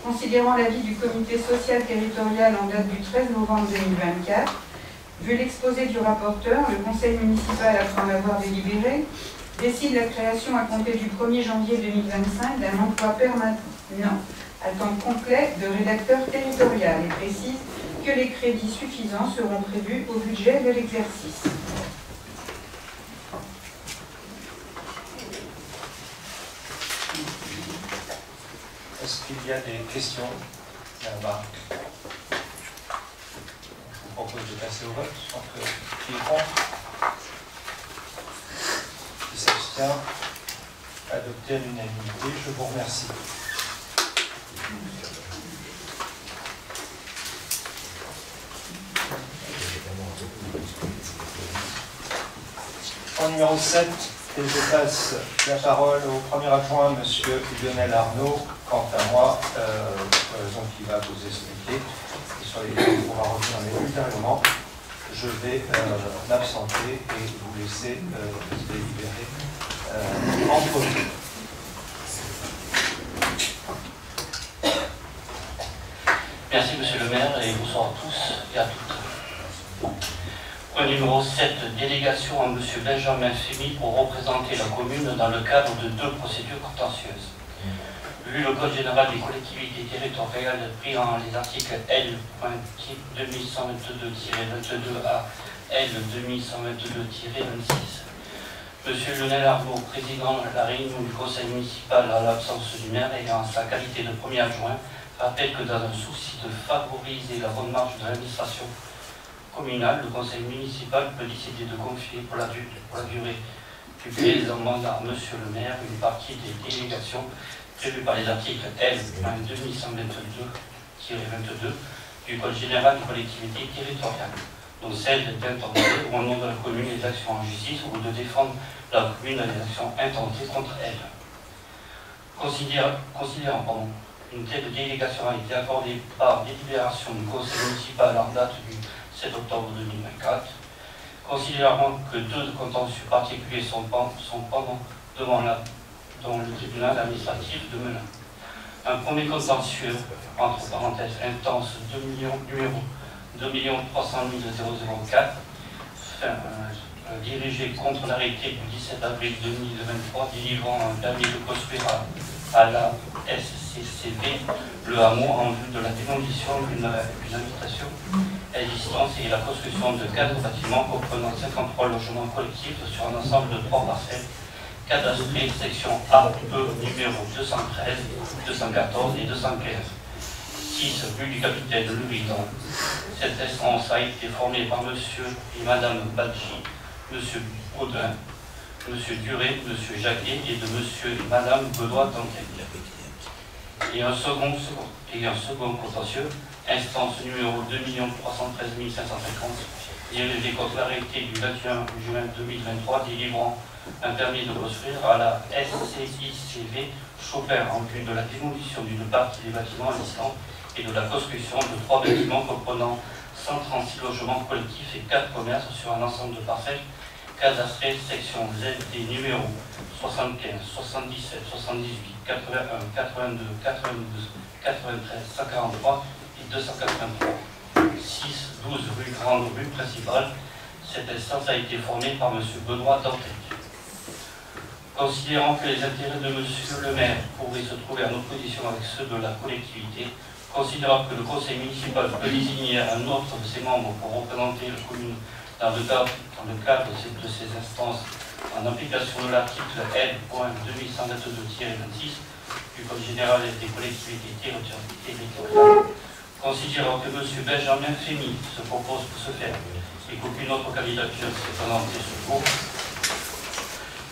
considérant l'avis du comité social territorial en date du 13 novembre 2024, vu l'exposé du rapporteur, le conseil municipal, après en avoir délibéré, décide la création à compter du 1er janvier 2025 d'un emploi permanent à temps complet de rédacteur territorial et précise que les crédits suffisants seront prévus au budget de l'exercice. Est-ce qu'il y a des questions là-bas? Je vous propose de passer au vote. Qui est contre? s'abstient. Adopté à l'unanimité. Je vous remercie. Au numéro 7, et je passe la parole au premier adjoint, M. Lionel Arnaud. Quant à moi, pour les raisons qu'il va vous expliquer, et sur lesquelles on pourra revenir ultérieurement, je vais m'absenter et vous laisser délibérer entre vous. Merci Monsieur le maire et bonsoir à tous et à toutes. Point numéro 7, délégation à Monsieur Benjamin Fémy pour représenter la commune dans le cadre de 2 procédures contentieuses. Vu le Code général des collectivités territoriales pris en les articles L. 2122-22 à L. 2122-26, Monsieur Lionel Arnaud, président de la réunion du conseil municipal à l'absence du maire et en sa qualité de premier adjoint, rappelle que dans un souci de favoriser la bonne marche de l'administration communale, le conseil municipal peut décider de confier pour la durée du présent mandat à Monsieur le maire une partie des délégations prévues par les articles L. 2122-22 du Code général des collectivités territoriales, donc celle d'intenter au nom de la commune les actions en justice ou de défendre la commune dans les actions intentées contre elle. Considérant une telle délégation a été accordée par délibération du conseil municipal en date du 7 octobre 2024, considérant que 2 contentieux particuliers sont pendant devant le tribunal administratif de Melun. Un premier contentieux, entre parenthèses, intense 2 300 004, dirigé contre l'arrêté du 17 avril 2023 délivrant un permis de construire à la SCCV le hameau en vue de la démolition d'une habitation existante et la construction de 4 bâtiments comprenant 53 logements collectifs sur un ensemble de 3 parcelles cadastrées section A, E, numéro 213, 214 et 215. 6 rue du Capitaine Le Ridan. Cette instance a été formée par monsieur et madame Badji, monsieur Baudin, monsieur Duré, monsieur Jacquet et de monsieur et madame Benoît Dantel. Et un second contentieux, instance numéro 2 313 550, dirigé contre l'arrêté du 21 juin 2023 délivrant un permis de construire à la SCICV Chopin en vue de la démolition d'une partie des bâtiments existants et de la construction de 3 bâtiments comprenant 136 logements collectifs et 4 commerces sur un ensemble de parcelles cadastrées section ZD numéro 75, 77, 78, 81, 82, 92, 93, 143 et 283. 6, 12 rue Grande Rue Principale. Cette instance a été formée par M. Benoît Dantel. Considérant que les intérêts de M. le maire pourraient se trouver en opposition avec ceux de la collectivité, considérant que le conseil municipal peut désigner un autre de ses membres pour représenter la commune dans le cadre de ces instances en application de l'article L.2122-26 du Code général des collectivités territoriales, considérant que M. Benjamin Fémy se propose pour ce faire et qu'aucune autre candidature s'est présentée ce cours,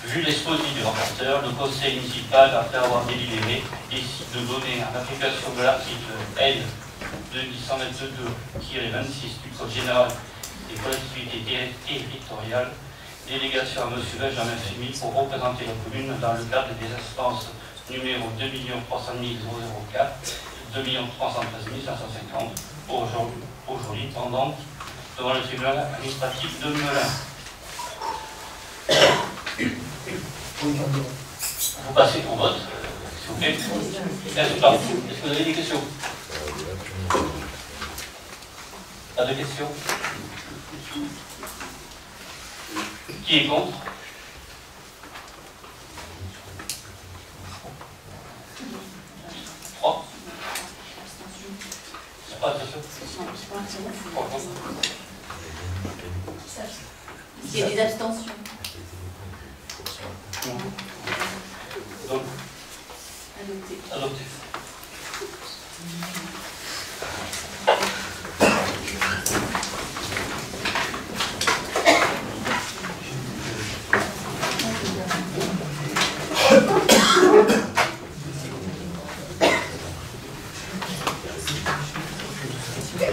vu l'exposé du rapporteur, le conseil municipal, après avoir délibéré, décide de donner en application de l'article L. 2122-26 du Code général des collectivités territoriales, délégation à M. Benjamin Fémy pour représenter la commune dans le cadre des instances numéro 2 300 004, 2 313 550, aujourd'hui pendant devant le tribunal administratif de Melun. Vous passez au vote, s'il vous plaît. Est-ce que vous avez des questions? Pas de questions? Qui est contre? Trois. Pas de questions? Il y a des abstentions. Donc, adopté. Adopté. Je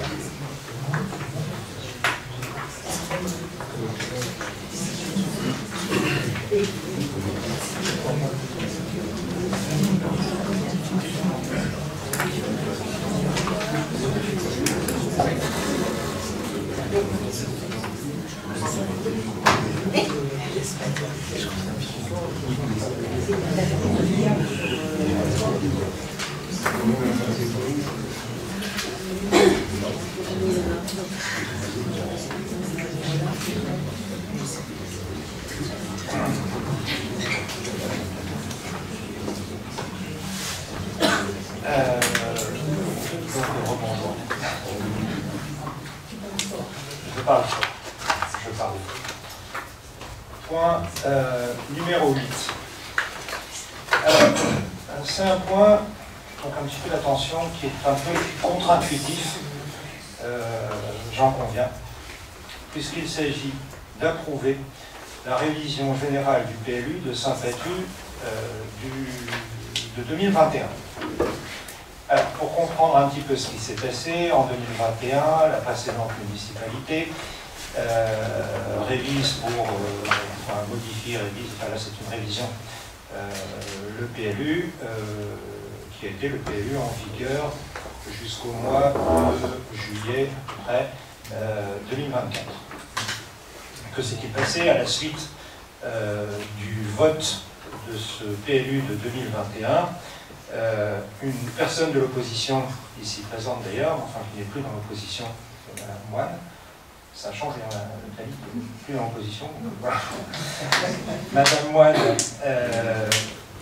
parle. Point numéro 8. Alors, c'est un point, donc un petit peu d'attention, qui est un peu contre-intuitif, j'en conviens, puisqu'il s'agit d'approuver la révision générale du PLU de Saint-Patu de 2021. Alors, pour comprendre un petit peu ce qui s'est passé, en 2021, la précédente municipalité révise modifie, révise, enfin là c'est une révision, le PLU, qui a été le PLU en vigueur jusqu'au mois de juillet, à peu près, 2024. Que s'est-il passé à la suite du vote de ce PLU de 2021? Une personne de l'opposition, ici présente d'ailleurs, enfin qui n'est plus dans l'opposition, Madame Moine, ça change la vie, plus dans l'opposition, voilà. Madame Moine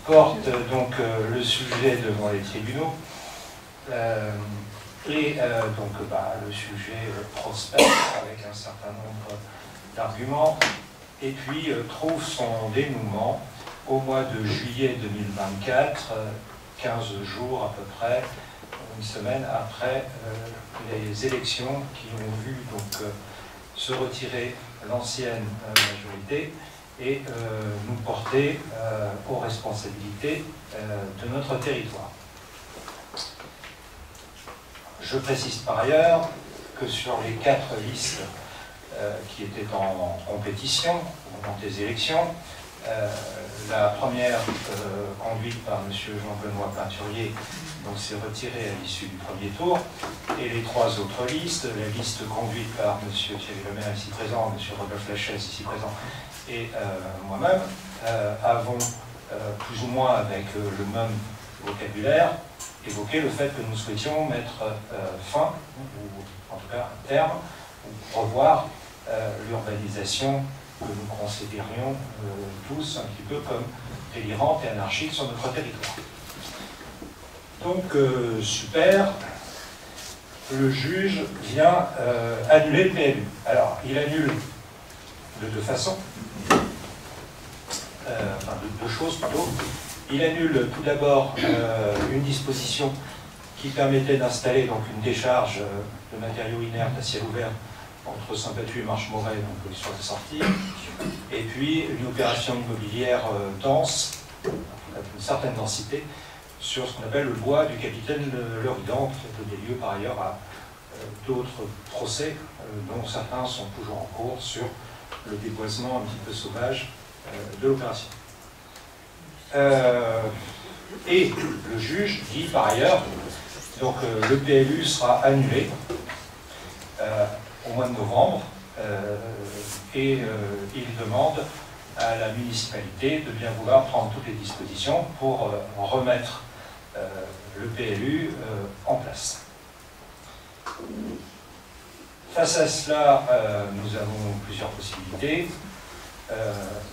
porte donc le sujet devant les tribunaux, et donc le sujet prospère avec un certain nombre d'arguments, et puis trouve son dénouement au mois de juillet 2024, 15 jours à peu près, une semaine après les élections qui ont vu donc se retirer l'ancienne majorité et nous porter aux responsabilités de notre territoire. Je précise par ailleurs que sur les 4 listes qui étaient en compétition au moment des élections, la première conduite par M. Jean-Benoît Peinturier s'est retirée à l'issue du premier tour, et les 3 autres listes, la liste conduite par M. Thierry Lemaire ici présent, M. Rodolphe Lachaise ici présent, et moi-même, avons plus ou moins avec le même vocabulaire évoqué le fait que nous souhaitions mettre fin, ou en tout cas un terme, ou revoir l'urbanisation que nous considérions tous un petit peu comme délirante et anarchique sur notre territoire. Donc, super, le juge vient annuler le PLU. Alors, il annule de 2 façons, enfin de 2 choses plutôt. Il annule tout d'abord une disposition qui permettait d'installer donc une décharge de matériaux inertes à ciel ouvert entre Saint-Patu et Marche-Moret, donc sur la sortie, et puis une opération immobilière dense, d'une certaine densité, sur ce qu'on appelle le bois du capitaine Leridan, qui a donné lieu par ailleurs à d'autres procès, dont certains sont toujours en cours sur le déboisement un petit peu sauvage de l'opération. Et le juge dit par ailleurs, donc le PLU sera annulé au mois de novembre, et il demande à la municipalité de bien vouloir prendre toutes les dispositions pour remettre le PLU en place. Face à cela, nous avons plusieurs possibilités.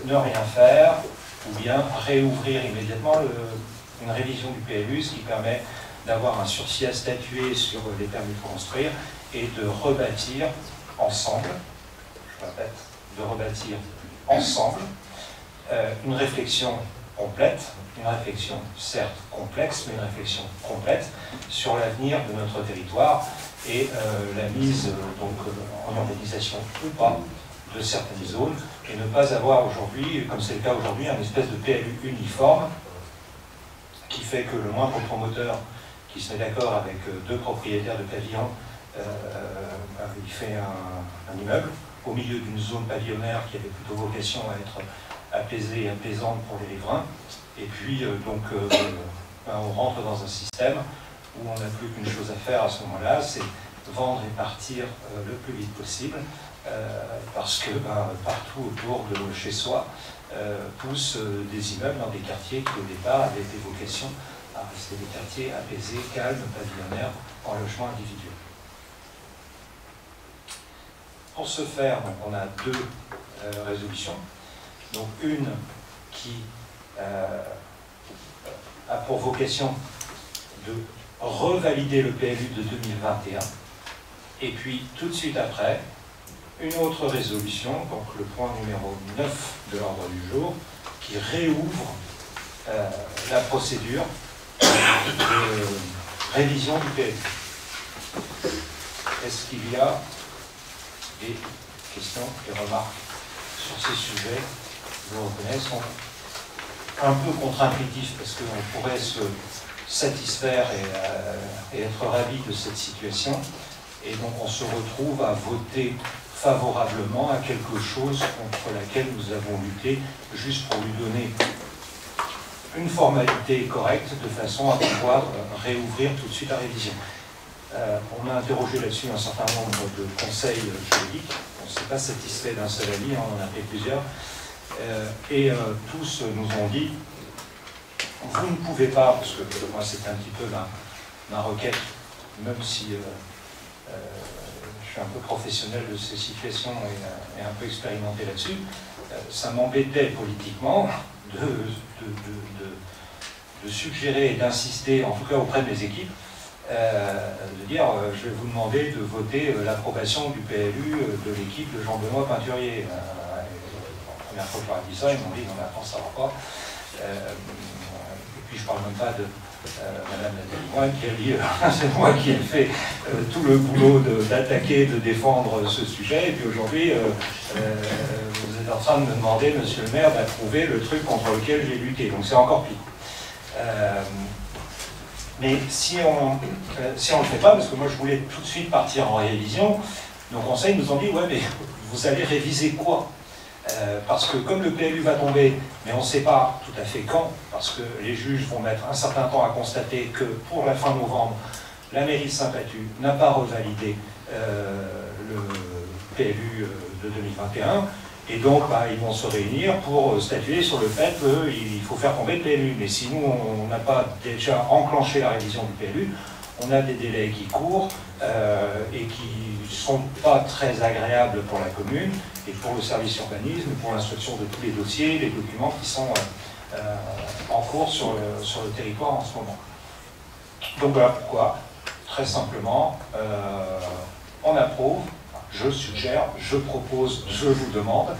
Ne rien faire, ou bien réouvrir immédiatement une révision du PLU, ce qui permet d'avoir un sursis à statuer sur les permis de construire et de rebâtir ensemble, je répète, de rebâtir ensemble une réflexion complète, une réflexion certes complexe, mais une réflexion complète sur l'avenir de notre territoire et la mise donc, en organisation ou pas de certaines zones, et ne pas avoir aujourd'hui, comme c'est le cas aujourd'hui, un espèce de PLU uniforme qui fait que le moindre promoteur qui se met d'accord avec 2 propriétaires de pavillons il fait un immeuble au milieu d'une zone pavillonnaire qui avait plutôt vocation à être apaisée et apaisante pour les riverains. Et puis, on rentre dans un système où on n'a plus qu'une chose à faire à ce moment-là, c'est vendre et partir le plus vite possible, parce que partout autour de chez soi poussent des immeubles dans des quartiers qui au départ avaient été vocation à rester des quartiers apaisés, calmes, pavillonnaires, en logement individuel. Pour ce faire, donc, on a deux résolutions. Donc une qui a pour vocation de revalider le PLU de 2021, et puis tout de suite après, une autre résolution, donc le point numéro 9 de l'ordre du jour, qui réouvre la procédure de révision du PLU. Est-ce qu'il y a des questions, des remarques sur ces sujets? Je le reconnais, sont un peu contre-intuitifs parce qu'on pourrait se satisfaire et être ravi de cette situation, et donc on se retrouve à voter favorablement à quelque chose contre laquelle nous avons lutté juste pour lui donner une formalité correcte de façon à pouvoir réouvrir tout de suite la révision. On a interrogé là-dessus un certain nombre de conseils juridiques. On ne s'est pas satisfait d'un seul avis, on en a fait plusieurs. Tous nous ont dit, vous ne pouvez pas, parce que moi c'est un petit peu ma requête, même si je suis un peu professionnel de ces situations et un peu expérimenté là-dessus, ça m'embêtait politiquement de suggérer et d'insister, en tout cas auprès de mes équipes, de dire je vais vous demander de voter l'approbation du PLU de l'équipe de Jean-Benoît Peinturier. La première fois que je leur ai dit ça, ils m'ont dit non mais attends, ça va pas. Et puis je parle même pas de Madame Nathalie qui a dit c'est moi qui ai fait tout le boulot d'attaquer, de défendre ce sujet, et puis aujourd'hui vous êtes en train de me demander, monsieur le maire, d'approuver le truc contre lequel j'ai lutté, donc c'est encore pire. Mais si on le fait pas, parce que moi je voulais tout de suite partir en révision, nos conseils nous ont dit ouais mais vous allez réviser quoi? Parce que comme le PLU va tomber, mais on ne sait pas tout à fait quand, parce que les juges vont mettre un certain temps à constater que pour la fin novembre, la mairie de Saint-Patu n'a pas revalidé le PLU de 2021, et donc ils vont se réunir pour statuer sur le fait qu'il faut faire tomber le PLU. Mais si nous, on n'a pas déjà enclenché la révision du PLU, on a des délais qui courent et qui ne sont pas très agréables pour la commune et pour le service urbanisme, pour l'instruction de tous les dossiers, les documents qui sont en cours sur le territoire en ce moment. Donc voilà pourquoi, très simplement, on approuve, je suggère, je propose, je vous demande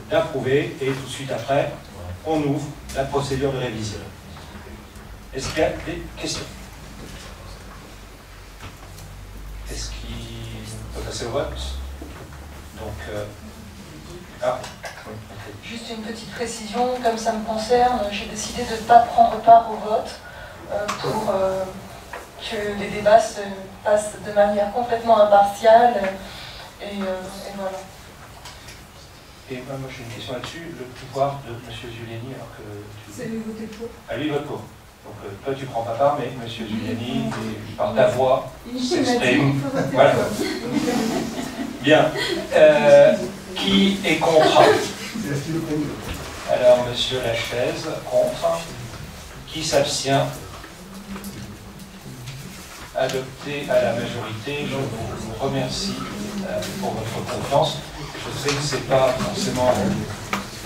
d'approuver, et tout de suite après, on ouvre la procédure de révision. Est-ce qu'il y a des questions? Est-ce qu'il peut passer au vote? Donc, Juste une petite précision, comme ça me concerne, j'ai décidé de ne pas prendre part au vote pour que les débats se passent de manière complètement impartiale, et voilà. Et moi j'ai une question là-dessus, le pouvoir de M. Giuliani, alors que tu... C'est lui voter pour. Ah, lui vote pour. Donc toi tu prends pas part, mais M. Giuliani, par ta voix, s'exprime. Voilà. Bien. Qui est contre? Alors, M. Lachaise, contre. Qui s'abstient? Adopté à la majorité. Je vous remercie pour votre confiance. Je sais que ce n'est pas forcément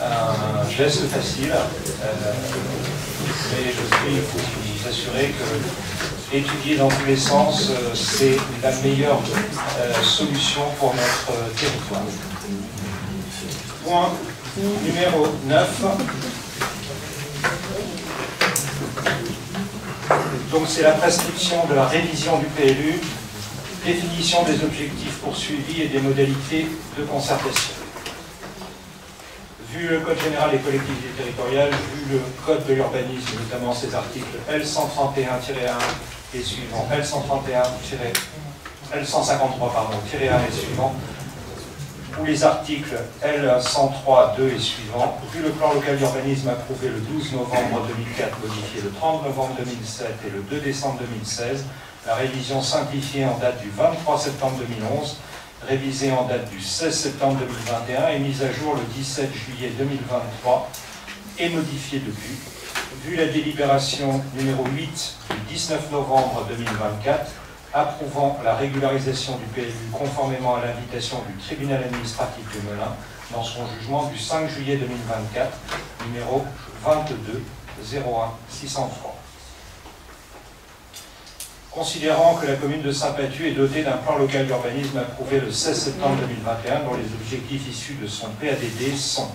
un geste facile, mais je suis pour vous assurer que étudier dans tous les sens, c'est la meilleure solution pour notre territoire. Point numéro 9. Donc c'est la prescription de la révision du PLU, définition des objectifs poursuivis et des modalités de concertation. Vu le Code général des collectivités territoriales, vu le Code de l'urbanisme, notamment ses articles L131-1 et suivants, L131-1 L153, pardon, -1 et suivant, ou les articles L103, 2 et suivants, vu le plan local d'urbanisme approuvé le 12 novembre 2004, modifié le 30 novembre 2007 et le 2 décembre 2016, la révision simplifiée en date du 23 septembre 2011, révisée en date du 16 septembre 2021 et mise à jour le 17 juillet 2023 et modifiée depuis, vu la délibération numéro 8 du 19 novembre 2024, approuvant la régularisation du PLU conformément à l'invitation du tribunal administratif de Melun dans son jugement du 5 juillet 2024, numéro 22 01 603. Considérant que la commune de Saint-Pathu est dotée d'un plan local d'urbanisme approuvé le 16 septembre 2021, dont les objectifs issus de son PADD sont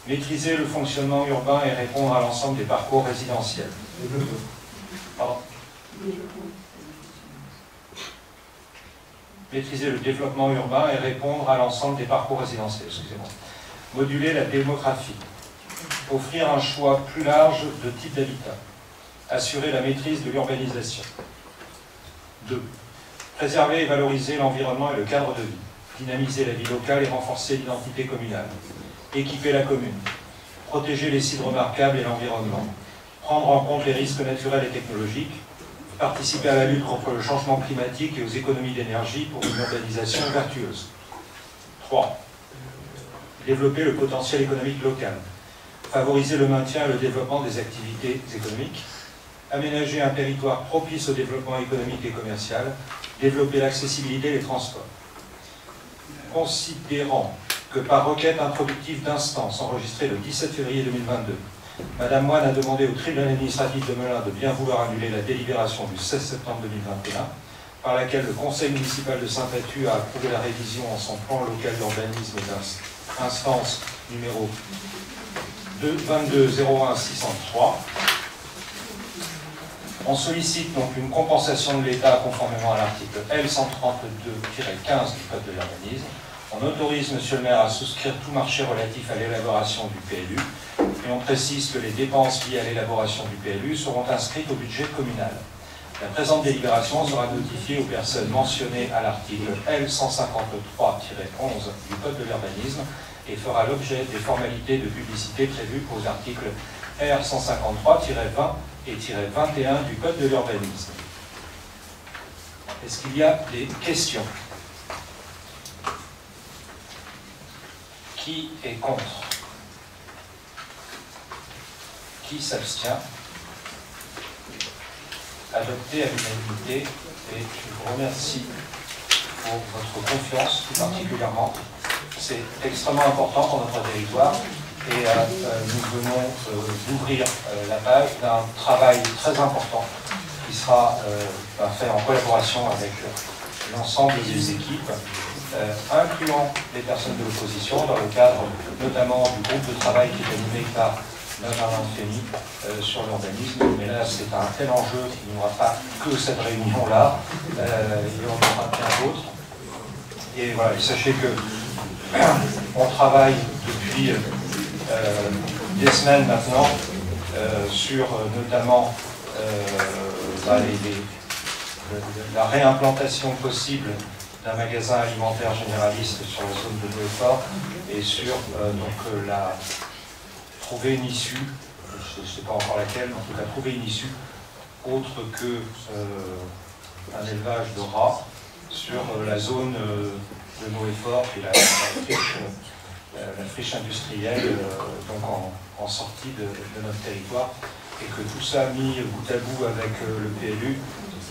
maîtriser le fonctionnement urbain et répondre à l'ensemble des parcours résidentiels. Pardon. Maîtriser le développement urbain et répondre à l'ensemble des parcours résidentiels, excusez-moi. Moduler la démographie. Offrir un choix plus large de types d'habitat. Assurer la maîtrise de l'urbanisation. 2. Préserver et valoriser l'environnement et le cadre de vie. Dynamiser la vie locale et renforcer l'identité communale. Équiper la commune. Protéger les sites remarquables et l'environnement. Prendre en compte les risques naturels et technologiques. Participer à la lutte contre le changement climatique et aux économies d'énergie pour une urbanisation vertueuse. 3. Développer le potentiel économique local. Favoriser le maintien et le développement des activités économiques. Aménager un territoire propice au développement économique et commercial. Développer l'accessibilité et les transports. Considérant que par requête introductive d'instance enregistrée le 17 février 2022, Madame Moine a demandé au tribunal administratif de Melun de bien vouloir annuler la délibération du 16 septembre 2021, par laquelle le conseil municipal de Saint-Pathu a approuvé la révision en son plan local d'urbanisme d'instance numéro 22 01 603. On sollicite donc une compensation de l'État conformément à l'article L132-15 du Code de l'urbanisme. On autorise Monsieur le maire à souscrire tout marché relatif à l'élaboration du PLU et on précise que les dépenses liées à l'élaboration du PLU seront inscrites au budget communal. La présente délibération sera notifiée aux personnes mentionnées à l'article L153-11 du Code de l'urbanisme et fera l'objet des formalités de publicité prévues aux articles R153-20 et -21 du Code de l'urbanisme. Est-ce qu'il y a des questions? Qui est contre? Qui s'abstient? Adopté à l'unanimité, et je vous remercie pour votre confiance tout particulièrement. C'est extrêmement important pour notre territoire et nous venons d'ouvrir la page d'un travail très important qui sera fait en collaboration avec l'ensemble des équipes, incluant les personnes de l'opposition dans le cadre notamment du groupe de travail qui est animé par Benjamin Fémy sur l'urbanisme. Mais là, c'est un tel enjeu qu'il n'y aura pas que cette réunion-là, il y en aura plein d'autres. Et voilà, et sachez que on travaille depuis des semaines maintenant sur notamment la réimplantation possible d'un magasin alimentaire généraliste sur la zone de Noël-Fort et sur trouver une issue, je ne sais pas encore laquelle, mais en tout cas trouver une issue autre que un élevage de rats sur la zone de Noël-Fort et la friche industrielle donc en sortie de notre territoire, et que tout ça mis bout à bout avec le PLU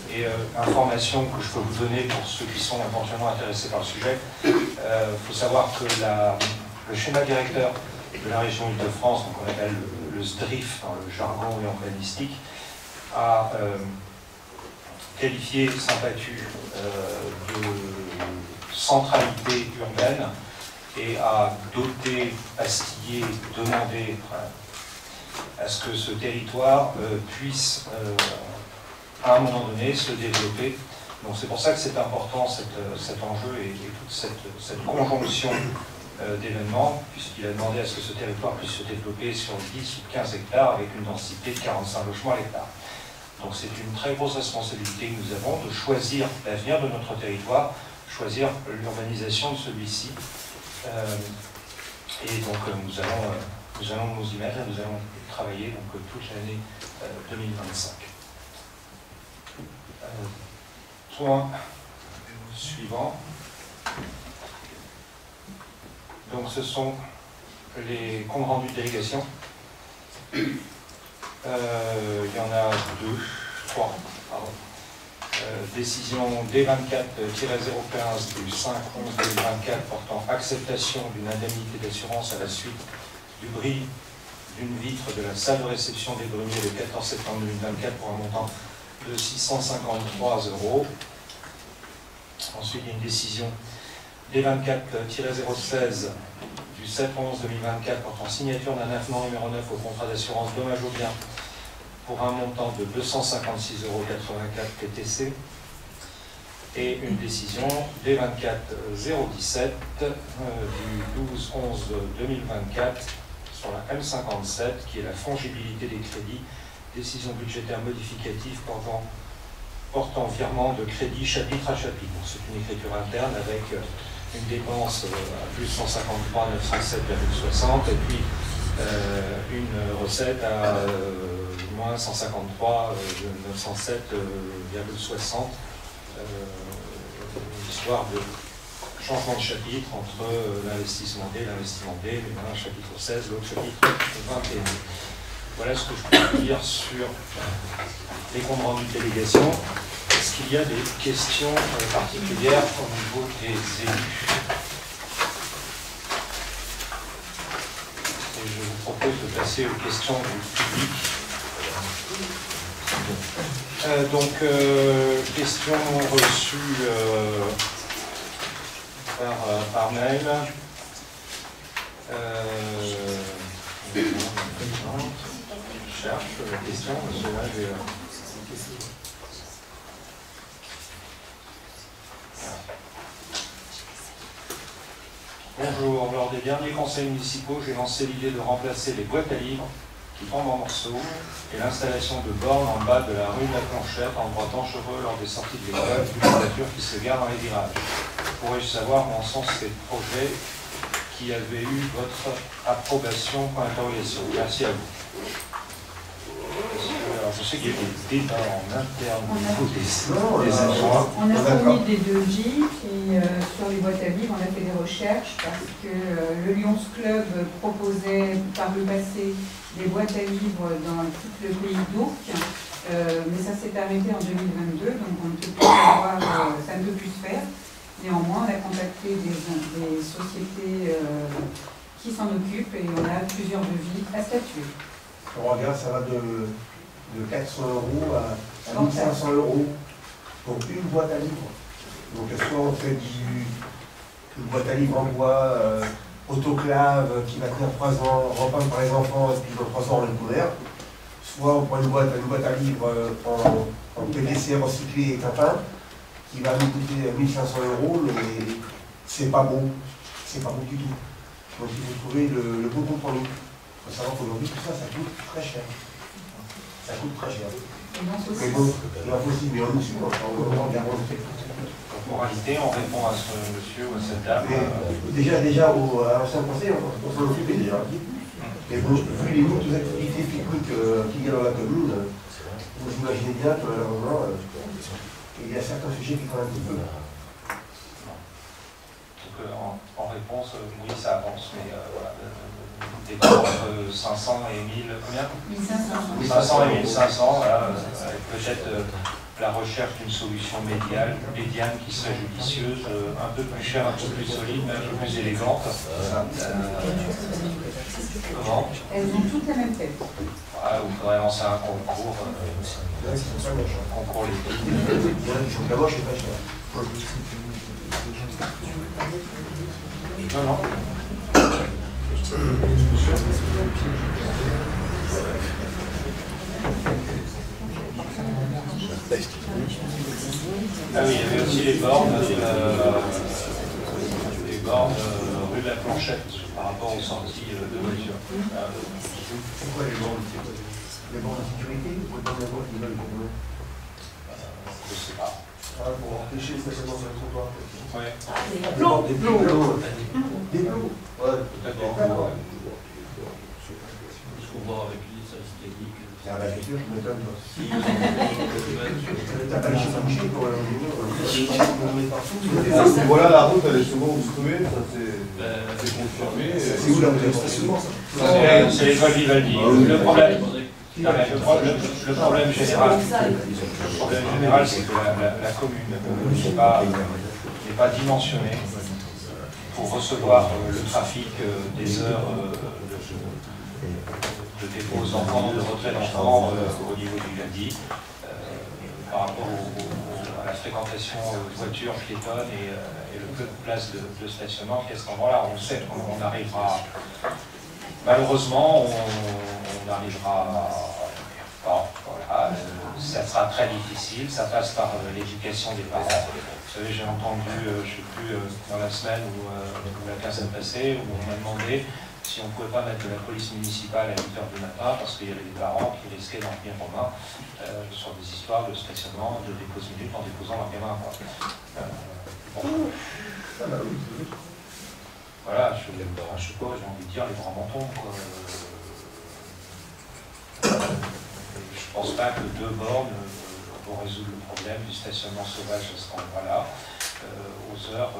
et information que je peux vous donner pour ceux qui sont éventuellement intéressés par le sujet. Il faut savoir que le schéma directeur de la région Île-de-France, donc on appelle le SDRIF dans le jargon urbanistique, a qualifié Saint-Pathu de centralité urbaine et a doté, astillé, demandé à ce que ce territoire puisse à un moment donné se développer. Donc c'est pour ça que c'est important cet enjeu et toute cette conjonction d'événements, puisqu'il a demandé à ce que ce territoire puisse se développer sur 10 ou 15 hectares avec une densité de 45 logements à l'hectare. Donc c'est une très grosse responsabilité que nous avons de choisir l'avenir de notre territoire, choisir l'urbanisation de celui-ci. Et donc nous allons nous y mettre et nous allons travailler donc, toute l'année 2025. Point suivant. Donc ce sont les comptes rendus de délégation. Il y en a trois. Pardon. Décision D24-015 du 5/11/2024 portant acceptation d'une indemnité d'assurance à la suite du bris d'une vitre de la salle de réception des Brumiers le 14 septembre 2024 pour un montant de 653 €. Ensuite, il y a une décision D24-016 du 7/11/2024 portant signature d'un avenant numéro 9 au contrat d'assurance dommages aux biens pour un montant de 256,84 € TTC. Et une décision D24-017 du 12/11/2024 sur la M57 qui est la fongibilité des crédits, décision budgétaire modificative portant virement de crédit chapitre à chapitre. C'est une écriture interne avec une dépense à plus 153 907,60 et puis une recette à moins 153 907,60, histoire de changement de chapitre entre l'investissement D, l'un chapitre 16, l'autre chapitre 21. Voilà ce que je peux dire sur les comptes rendus de délégation. Est-ce qu'il y a des questions particulières au niveau des élus? Et je vous propose de passer aux questions du public. Questions reçues par mail. Je cherche la question, parce que là j'ai... Bonjour, lors des derniers conseils municipaux, j'ai lancé l'idée de remplacer les boîtes à livres qui tombent en morceaux et l'installation de bornes en bas de la rue de la Planchette en droite dangereux lors des sorties de l'école, vu les voitures qui se garent dans les virages. Pourrais-je savoir où en sont ces projets qui avaient eu votre approbation? Point d'interrogation. Merci à vous. Alors, je sais qu'il y a des débats en interne au niveau des adjoints. On a fourni des devis et sur les boîtes à livres, on a fait des recherches parce que le Lions Club proposait par le passé des boîtes à livres dans tout le pays d'Ourcq, mais ça s'est arrêté en 2022, donc on ne peut plus avoir, ça ne peut plus se faire. Néanmoins, on a contacté des sociétés qui s'en occupent et on a plusieurs devis à statuer. On regarde, ça va de 400 € à 1500 € pour une boîte à livres. Donc soit on fait une boîte à livres en bois, autoclave, qui va tenir 3 ans, repeinte par les enfants, et puis dans 3 ans on est couvert. Soit on prend une boîte à livres en PVC recyclé et tapin, qui va nous coûter 1500 €, mais c'est pas bon. C'est pas bon du tout. Donc il faut trouver le bon compromis. Il faut savoir qu'aujourd'hui tout ça, ça coûte très cher. Ça coûte très cher. Mais bon, c'est impossible, mais on nous suit, on regarde. En réalité, on répond à ce monsieur ou à cette dame. Déjà à l'ancien conseil, on s'en occupait déjà. Mais bon, vu les multiples activités techniques qu'il y a dans la commune, vous imaginez bien que malheureusement, il y a certains sujets qui font un petit peu. Donc en réponse, oui, ça avance, mais voilà, des entre 500 et 1000, combien 500 et 1500, voilà, avec peut-être la recherche d'une solution médiane qui serait judicieuse, un peu plus chère, un peu plus solide, mais un peu plus élégante. Comment? Elles ont toutes la même tête. Voilà, vous pourrez lancer un concours. Concours les D'abord, je ne sais pas cher. Non, non. Ah oui, il y avait aussi les bornes rue de la Planchette par rapport aux sorties de voitures. Pourquoi les bornes? Les bornes de sécurité, ou les bornes de voie qui veulent pour nous? Je sais pas. Ah, pour empêcher le stationnement sur le trottoir. Ouais. Des plots. Des plots. Des plots. Ouais. Peut-être des plots, ouais. Il faut voir avec les services techniques. Ah bah c'est sûr, je m'étonne. T'as pas les chiffres bouchés pour voilà, la route elle est souvent obstruée, ça c'est confirmé. C'est où la route stationnement ça? C'est l'école Vivaldi. Le problème, le problème général, c'est que la commune n'est pas dimensionnée pour recevoir le trafic des heures de dépôt d'enfants, de retrait d'enfants au niveau du lundi, par rapport à la fréquentation voiture, piétonne et le peu de place de stationnement qu'à ce moment-là. On sait qu'on arrivera, malheureusement, on arrivera pas. Voilà, ça sera très difficile, ça passe par l'éducation des parents. Vous savez, j'ai entendu, je ne sais plus, dans la semaine ou la quinzaine passée, où on m'a demandé si on ne pouvait pas mettre de la police municipale à 8h du matin parce qu'il y avait des parents qui risquaient d'en venir aux mains sur des histoires de stationnement, de dépose minute en déposant leur gamin. Bon. Voilà, je sais pas, j'ai envie de dire les grands mentons. Je pense pas que 2 bornes vont résoudre le problème du stationnement sauvage à cet endroit-là, aux heures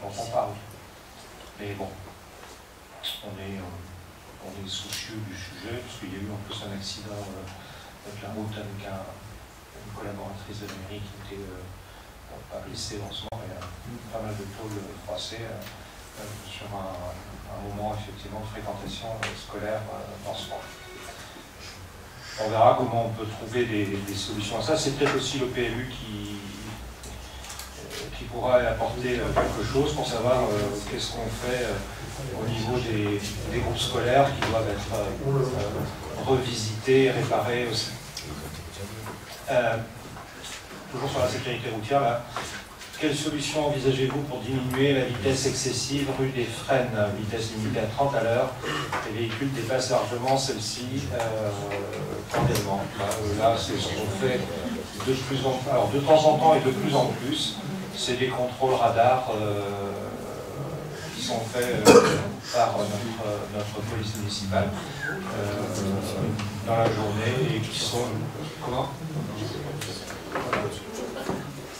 dont on parle. Mais bon. On est soucieux du sujet, puisqu'il y a eu en plus un accident avec la route avec une collaboratrice de la mairie qui était pas blessée heureusement, mais pas mal de tôles froissées sur un moment effectivement de fréquentation scolaire dans ce coin. On verra comment on peut trouver des solutions à ça. C'est peut-être aussi le PLU qui pourra apporter quelque chose pour savoir qu'est-ce qu'on fait au niveau des groupes scolaires qui doivent être revisités, réparés aussi. Toujours sur la sécurité routière, là. Quelle solution envisagez-vous pour diminuer la vitesse excessive rue des Frênes, vitesse limitée à 30 à l'heure? Les véhicules dépassent largement celle-ci cordément. Là, c'est ce qu'on fait de temps en temps et de plus en plus. C'est des contrôles radars qui sont faits par notre police municipale dans la journée et qui sont... Comment?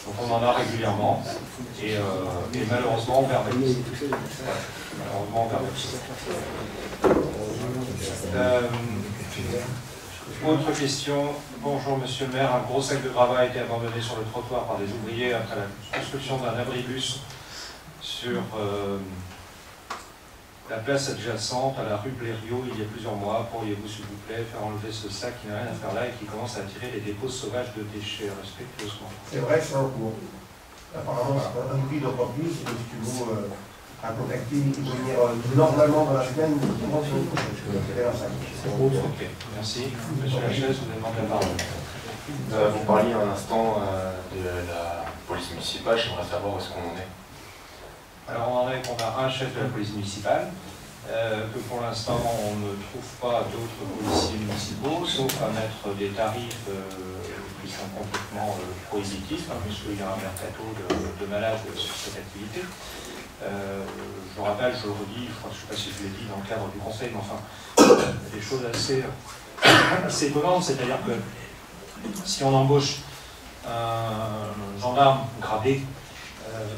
Donc on en a régulièrement et malheureusement on verbalise. Malheureusement on verbalise. Autre question. Bonjour Monsieur le maire, un gros sac de gravats a été abandonné sur le trottoir par des ouvriers après la construction d'un abribus sur la place adjacente à la rue Blériot il y a plusieurs mois. Pourriez-vous s'il vous plaît faire enlever ce sac qui n'a rien à faire là et qui commence à attirer les dépôts sauvages de déchets respectueusement? C'est vrai que c'est en cours. Apparemment c'est un outil d'entreprise, si tu veux à contacter, venir normalement dans la semaine, Ok, merci. Monsieur Lachaise, vous avez demandé la parole. Vous parliez un instant de la police municipale, j'aimerais savoir où est-ce qu'on en est. Alors on en est qu'on a un chef de la police municipale, que pour l'instant on ne trouve pas d'autres policiers municipaux, sauf à mettre des tarifs qui sont complètement prohibitifs, puisqu'il y a un mercato de malades sur cette activité. Je le rappelle, je le redis, je ne sais pas si je l'ai dit dans le cadre du conseil, mais enfin, des choses assez étonnantes, c'est-à-dire que si on embauche un gendarme gradé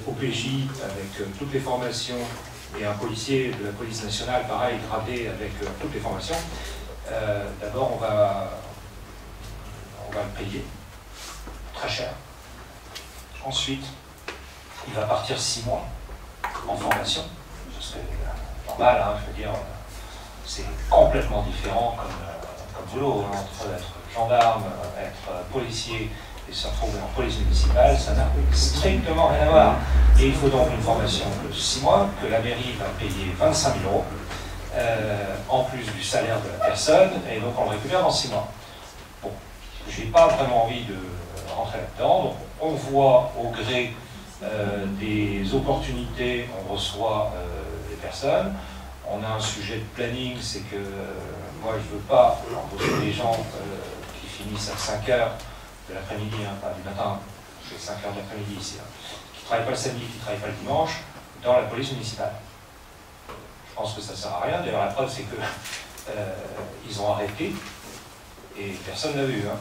OPJ avec toutes les formations et un policier de la police nationale, pareil, gradé avec toutes les formations, d'abord on va le payer très cher. Ensuite, il va partir 6 mois en formation, ce serait normal, hein, je veux dire, c'est complètement différent comme boulot, hein, entre être gendarme, être policier et se retrouver en police municipale, ça n'a strictement rien à voir. Et il faut donc une formation de 6 mois, que la mairie va payer 25 000 €, en plus du salaire de la personne, et donc on le récupère dans 6 mois. Bon, j'ai pas vraiment envie de rentrer là-dedans, donc on voit au gré des opportunités, on reçoit les personnes, on a un sujet de planning, c'est que moi je ne veux pas embaucher des gens qui finissent à 5 h de l'après-midi, hein, pas du matin, c'est 5 h de l'après-midi ici, hein, qui ne travaillent pas le samedi, qui ne travaillent pas le dimanche, dans la police municipale. Je pense que ça ne sert à rien. D'ailleurs, la preuve, c'est que ils ont arrêté et personne n'a vu. Hein.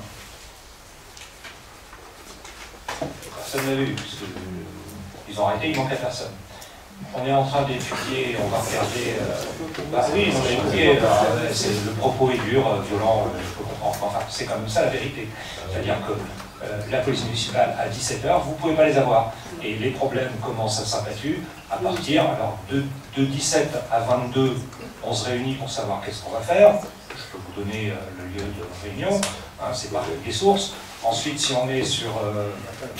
Personne n'a vu, puisqu'ils ont arrêté, il manquait personne. On est en train d'étudier, on va regarder. Oui, on a étudié, le propos est dur, violent, je peux comprendre. Enfin, c'est quand même ça la vérité. C'est-à-dire que la police municipale à 17 h, vous ne pouvez pas les avoir. Et les problèmes commencent à s'abattre à partir, alors de 17 à 22, on se réunit pour savoir qu'est-ce qu'on va faire. Je peux vous donner le lieu de réunion, hein, c'est par des sources. Ensuite, si on est sur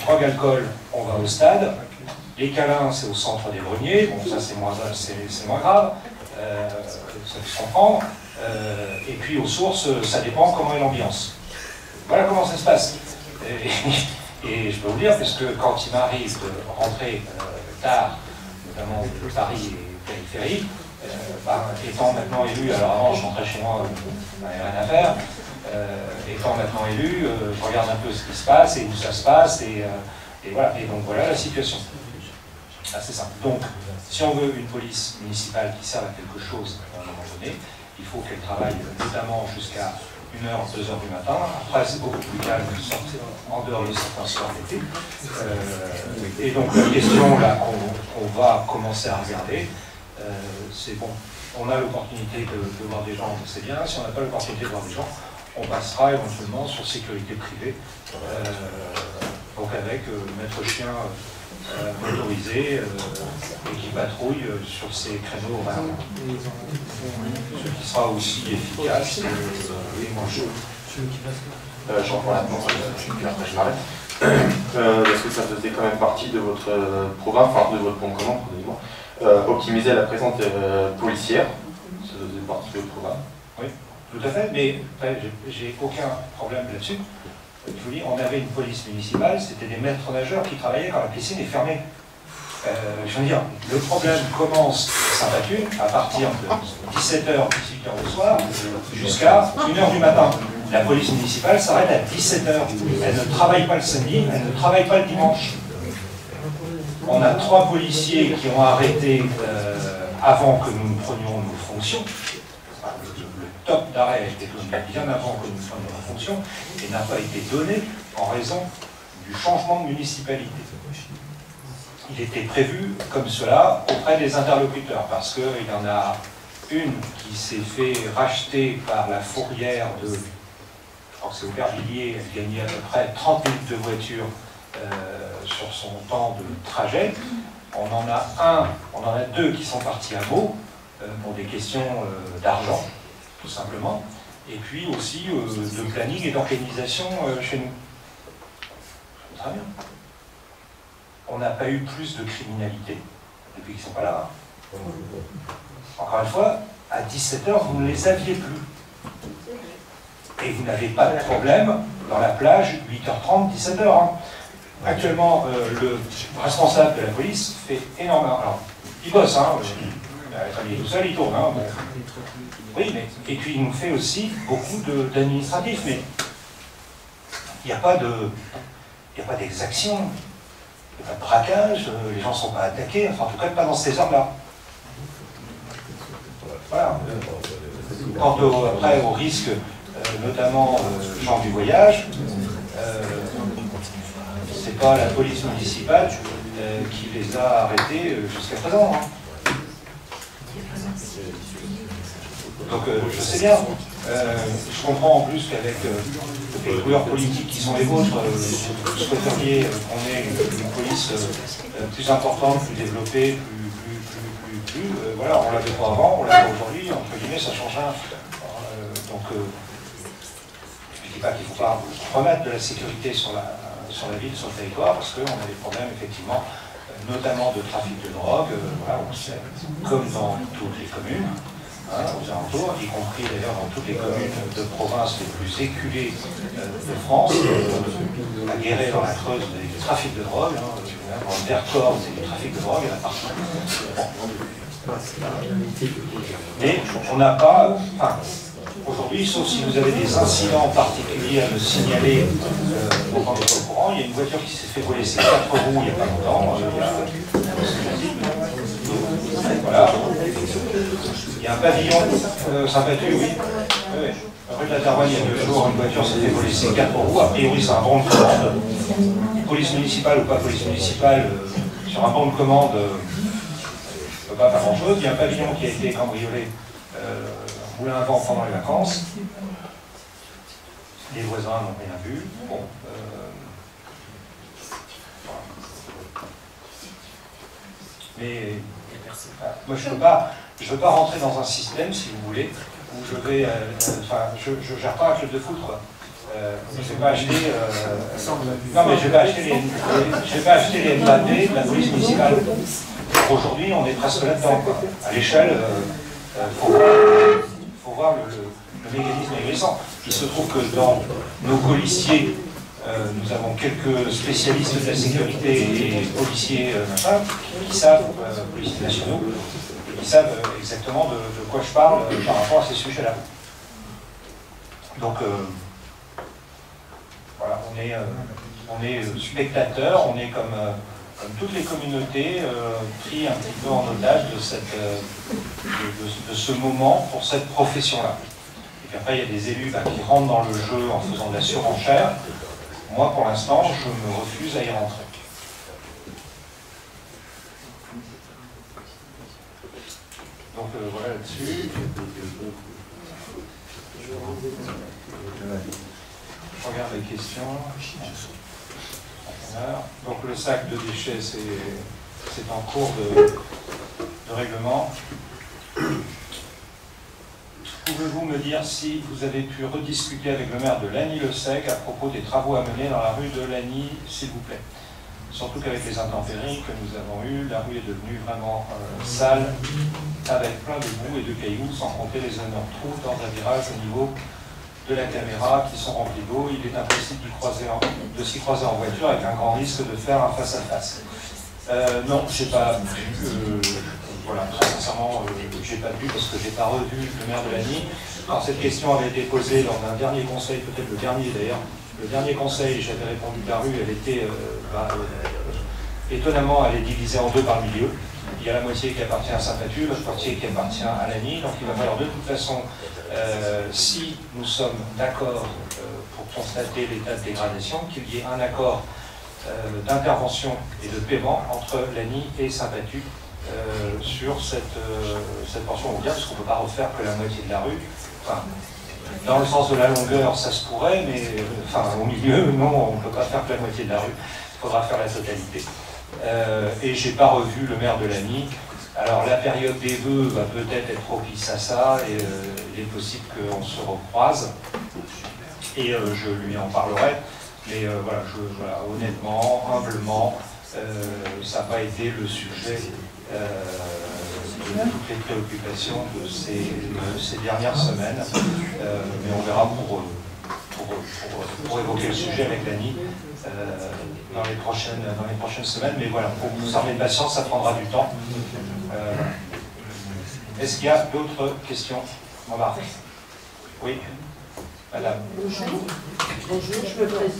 drogue-alcool, on va au stade. Les câlins, c'est au centre des greniers. Bon, ça, c'est moins grave. Ça peut se comprendre. Et puis, aux sources, ça dépend comment est l'ambiance. Voilà comment ça se passe. Et je peux vous dire, parce que quand il m'arrive de rentrer tard, notamment de Paris et périphérie, étant maintenant élu, alors avant je rentrais chez moi, il n'y avait rien à faire, étant maintenant élu, je regarde un peu ce qui se passe et où ça se passe, et voilà. Et donc voilà la situation. Assez simple. Donc, si on veut une police municipale qui serve à quelque chose à un moment donné, il faut qu'elle travaille notamment jusqu'à 1 h, 2 h du matin. Après, c'est beaucoup plus calme, en dehors de certains soirs d'été. Et donc, la question là qu'on va commencer à regarder, c'est bon, on a l'opportunité de voir des gens, c'est bien. Si on n'a pas l'opportunité de voir des gens, on passera éventuellement sur sécurité privée, donc avec maître chien motorisé et qui patrouille sur ces créneaux horaires. Ce qui sera aussi efficace et moins chaud. Jean-Paul, après je m'arrête. Parce que ça faisait quand même partie de votre programme, enfin de votre plan de commande, pardonnez-moi, optimiser la présence policière, ça faisait partie de votre programme. Oui, tout à fait, mais j'ai aucun problème là-dessus. Je vous dis, on avait une police municipale, c'était des maîtres nageurs qui travaillaient quand la piscine est fermée. Je veux dire, le problème commence à Saint-Batu à partir de 17 h, 18 h le soir, jusqu'à 1 h du matin. La police municipale s'arrête à 17 h. Elle ne travaille pas le samedi, elle ne travaille pas le dimanche. On a 3 policiers qui ont arrêté avant que nous prenions nos fonctions. Le top d'arrêt a été donné bien avant que nous prenions nos fonctions et n'a pas été donné en raison du changement de municipalité. Il était prévu comme cela auprès des interlocuteurs, parce qu'il y en a une qui s'est fait racheter par la fourrière de, je crois que c'est Aubervilliers, elle gagnait à peu près 30 minutes de voiture sur son temps de trajet. On en a 2 qui sont partis à Meaux pour des questions d'argent, tout simplement, et puis aussi de planning et d'organisation chez nous. Très bien. On n'a pas eu plus de criminalité depuis qu'ils ne sont pas là. Hein. Encore une fois, à 17 h, vous ne les aviez plus. Et vous n'avez pas de problème dans la plage, 8 h 30, 17 h. Hein. Actuellement, le responsable de la police fait énormément. Alors, il bosse, hein. Il est tout seul, il tourne. Hein. Oui, mais. Et puis il nous fait aussi beaucoup d'administratifs, mais il n'y a pas d'exaction. Il n'y a pas de braquage, les gens ne sont pas attaqués, enfin en tout cas pas dans ces heures-là. Voilà. Quant après au risque, notamment gens du voyage, c'est pas la police municipale qui les a arrêtés jusqu'à présent. Hein. Donc je sais bien, je comprends en plus qu'avec les couleurs politiques qui sont les vôtres, vous souhaiteriez qu'on ait une police plus importante, plus développée, voilà, on l'avait pas avant, on l'avait aujourd'hui, entre guillemets, ça change rien. Donc je ne dis pas qu'il ne faut pas remettre de la sécurité sur la ville, sur le territoire, parce qu'on a des problèmes effectivement, notamment de trafic de drogue, voilà, on sait, comme dans toutes les communes. Hein, aux alentours, y compris d'ailleurs dans toutes les communes de province les plus éculées de France, à Guéret, dans la Creuse, il y a du trafic de drogue, hein, dans le Vercors, c'est du trafic de drogue, il y en a partout. Mais on n'a pas... Enfin, aujourd'hui, sauf si vous avez des incidents particuliers à me signaler pour qu'on n'est pas au courant, il y a une voiture qui s'est fait voler ses 4 roues il n'y a pas longtemps. Voilà. Il y a un pavillon sympathique, oui. Oui. Rue de la Tarouane, il y a 2 jours, une voiture s'est fait voler ses 4 roues. A priori, c'est un bon de commande. Police municipale ou pas police municipale, sur un bon de commande, on ne peut pas faire grand-chose. Il y a un pavillon qui a été cambriolé moulin à vent pendant les vacances. Les voisins n'ont rien vu. Bon, mais moi je ne veux pas rentrer dans un système, si vous voulez, où je vais, je gère pas un club de foot, quoi. Je vais pas acheter, non mais je vais pas acheter les MAD de la police municipale. Aujourd'hui, on est presque là-dedans, quoi. À l'échelle, faut voir le mécanisme agressant. Il se trouve que dans nos policiers, nous avons quelques spécialistes de la sécurité et policiers qui savent, policiers nationaux, qui savent exactement de quoi je parle par rapport à ces sujets-là. Donc, voilà, on est spectateurs, on est comme toutes les communautés pris un petit peu en otage de ce moment pour cette profession-là. Et puis après, il y a des élus qui rentrent dans le jeu en faisant de la surenchère. Moi, pour l'instant, je me refuse à y rentrer. Donc voilà là-dessus. Je regarde les questions. Donc le sac de déchets, c'est en cours de règlement. Pouvez-vous me dire si vous avez pu rediscuter avec le maire de Lagny-le-Sec à propos des travaux à mener dans la rue de Lagny, s'il vous plaît? Surtout qu'avec les intempéries que nous avons eues, la rue est devenue vraiment sale, avec plein de boue et de cailloux, sans compter les énormes trous dans un virage au niveau de la caméra qui sont remplis d'eau. Il est impossible de s'y croiser en voiture avec un grand risque de faire un face-à-face. Non, je n'ai pas vu, voilà, très sincèrement, je n'ai pas vu parce que je n'ai pas revu le maire de Lagny. Quand cette question avait été posée lors d'un dernier conseil, peut-être le dernier d'ailleurs, le dernier conseil, j'avais répondu que la rue, elle était, étonnamment, elle est divisée en deux par le milieu. Il y a la moitié qui appartient à Saint-Patu, l'autre moitié qui appartient à Lagny. Donc il va falloir de toute façon, si nous sommes d'accord pour constater l'état de dégradation, qu'il y ait un accord d'intervention et de paiement entre Lagny et Saint-Patu sur cette portion routière, parce qu'on ne peut pas refaire que la moitié de la rue. Enfin, dans le sens de la longueur, ça se pourrait, mais au milieu, non, on ne peut pas faire que la moitié de la rue. Il faudra faire la totalité. Et je n'ai pas revu le maire de Lagny. Alors la période des vœux va peut-être être propice à ça, et il est possible qu'on se recroise, et je lui en parlerai. Mais voilà, honnêtement, humblement, ça n'a pas été le sujet de toutes les préoccupations de ces dernières semaines. Mais on verra pour évoquer le sujet avec Lagny dans les prochaines semaines. Mais voilà, pour vous armer de patience, ça prendra du temps. Est-ce qu'il y a d'autres questions? Oui, madame. Bonjour, je me présente.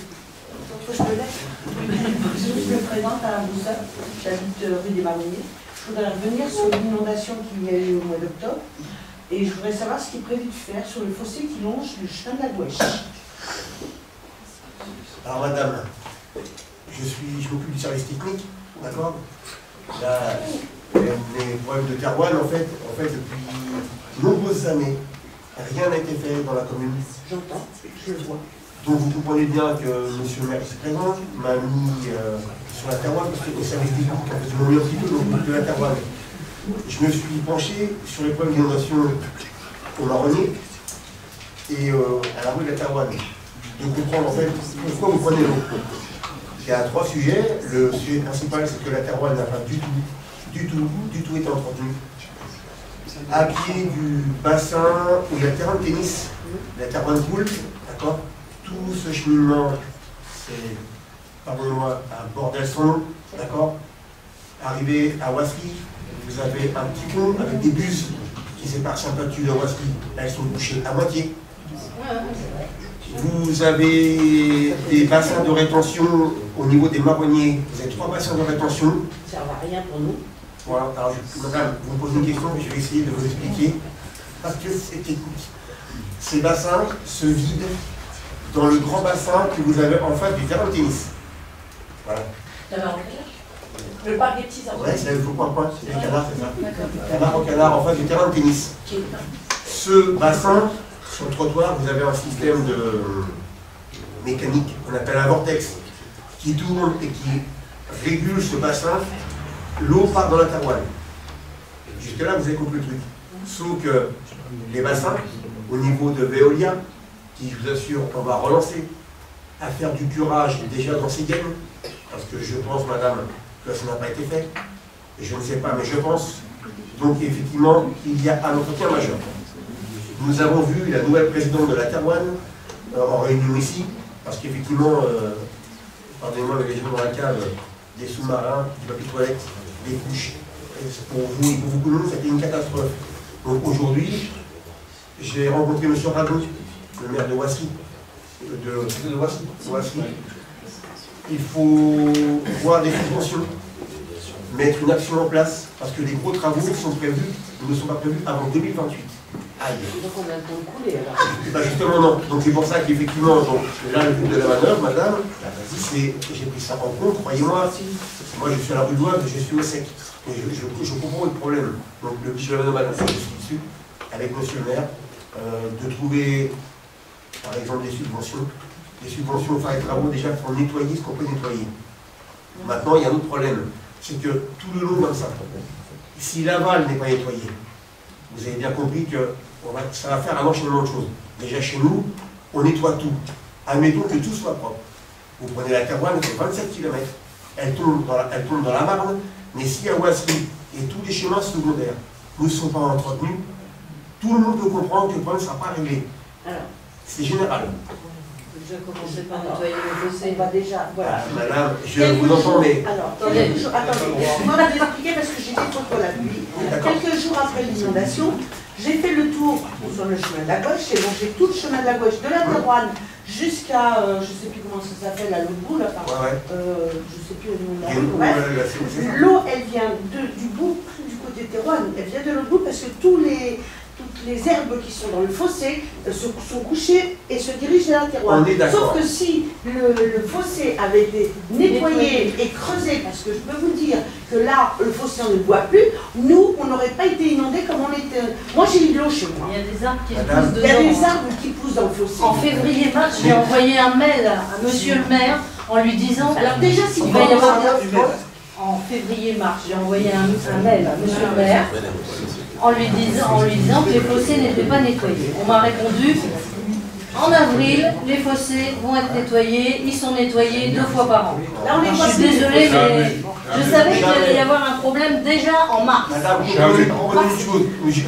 Je me présente à Boussa, j'habite rue des Marronniers. Je voudrais revenir sur l'inondation qu'il y a eu au mois d'octobre et je voudrais savoir ce qui est prévu de faire sur le fossé qui longe le chemin de la Douèche. Alors madame, je m'occupe du service technique, d'accord? Les problèmes de terroir, en fait, depuis de nombreuses années, rien n'a été fait dans la commune. J'entends, je le vois. Donc vous comprenez bien que M. le maire ici présent m'a mis sur la terroir, parce que au service technique, en fait, je m'en mis un petit peu de la terroir. Je me suis penché sur les problèmes d'inondation au Marronnier et à la rue de la Tarouane. De comprendre en fait pourquoi vous prenez l'eau. Il y a 3 sujets. Le sujet principal, c'est que la Tarouane n'a pas du tout été entretenue. À pied du bassin où il y a le terrain de tennis, la Tarouane coule, d'accord? Tout ce cheminement, c'est, pardonnez-moi, à Bordelson, d'accord? Arrivé à Wassy, vous avez un petit pont avec des buses qui séparent Saint-Patu de Roissy. Elles sont bouchées à moitié. Vous avez des bassins de rétention au niveau des marronniers. Vous avez 3 bassins de rétention. Ça ne sert à rien pour nous. Voilà, alors madame, vous me posez une question, je vais essayer de vous expliquer. Parce que ces bassins se vident dans le grand bassin que vous avez en face du terrain de tennis. Voilà. Le parc des petits enfants. Ouais, c'est là où il faut point, c'est les canards, c'est ça. Canard au canard en face du terrain de tennis. Ce bassin, sur le trottoir, vous avez un système de mécanique qu'on appelle un vortex qui tourne et qui régule ce bassin. L'eau part dans la terroine. Jusque-là, vous avez compris le truc. Sauf que les bassins, au niveau de Veolia, qui, je vous assure, on va relancer à faire du curage déjà dans ces gaines, parce que je pense, madame, que ça n'a pas été fait. Et je ne sais pas, mais je pense. Donc, effectivement, il y a un entretien majeur. Nous avons vu la nouvelle présidente de la Terroine en réunion ici, parce qu'effectivement, pardonnez-moi, avec les gens dans la cave, des sous-marins, du papier toilette, des couches. Pour vous et pour beaucoup de nous, c'était une catastrophe. Donc aujourd'hui, j'ai rencontré M. Radon, le maire de Roissy. De Roissy. Il faut voir des subventions, mettre une action en place, parce que les gros travaux sont prévus, ne sont pas prévus avant 2028. Aïe. Donc on a le temps de couler alors. Bah justement non. Donc c'est pour ça qu'effectivement, là le but de la manœuvre, madame, c'est j'ai pris ça en compte, croyez-moi. Moi je suis à la rue de Loire, je suis au sec. Et je comprends le problème. Donc le but de la manœuvre, madame, c'est que je suis dessus, avec monsieur le maire, de trouver par exemple des subventions pour faire les travaux déjà pour nettoyer ce qu'on peut nettoyer. Maintenant il y a un autre problème, c'est que tout le long comme ça, si l'aval n'est pas nettoyé, vous avez bien compris que ça va faire un enchaînement de choses. Déjà chez nous, on nettoie tout. Admettons que tout soit propre. Vous prenez la Terroine, elle fait 27 km. Elle tombe dans la Marne, mais si à Roissy et tous les chemins secondaires ne sont pas entretenus, tout le monde peut comprendre que le problème ne sera pas réglé. C'est général. Je commençais par nettoyer le fossé. On va déjà. Voilà. Madame, je vous entends, mais. Alors, attendez, moi je vais vous expliquer parce que j'étais contre la pluie. Quelques jours après l'inondation, j'ai fait le tour sur le chemin de la gauche, et donc j'ai tout le chemin de la gauche de la Terroine jusqu'à, je ne sais plus comment ça s'appelle, à l'autre bout, là, enfin, je ne sais plus le nom de la rue, bref. L'eau, elle vient du bout, du côté Terroine, elle vient de l'autre bout parce que toutes les herbes qui sont dans le fossé sont couchées et se dirigent vers la Terroine. Sauf que si le fossé avait été nettoyé et creusé, parce que je peux vous dire que là, le fossé on ne le voit plus, nous, on n'aurait pas été inondés comme on était. Moi, j'ai eu de l'eau chez moi. Il y a des arbres qui poussent dedans. Il y a des arbres qui poussent dans le fossé. En février-mars, j'ai envoyé un mail à monsieur le maire en lui disant... Alors déjà, si il va y avoir... En février-mars, j'ai envoyé un mail à monsieur le maire en lui disant que les fossés n'étaient pas nettoyés. On m'a répondu, en avril, les fossés vont être nettoyés, ils sont nettoyés 2 fois par an. Là, je suis désolée, mais je savais qu'il allait y avoir un problème déjà en mars. Madame, vous comprenez une chose.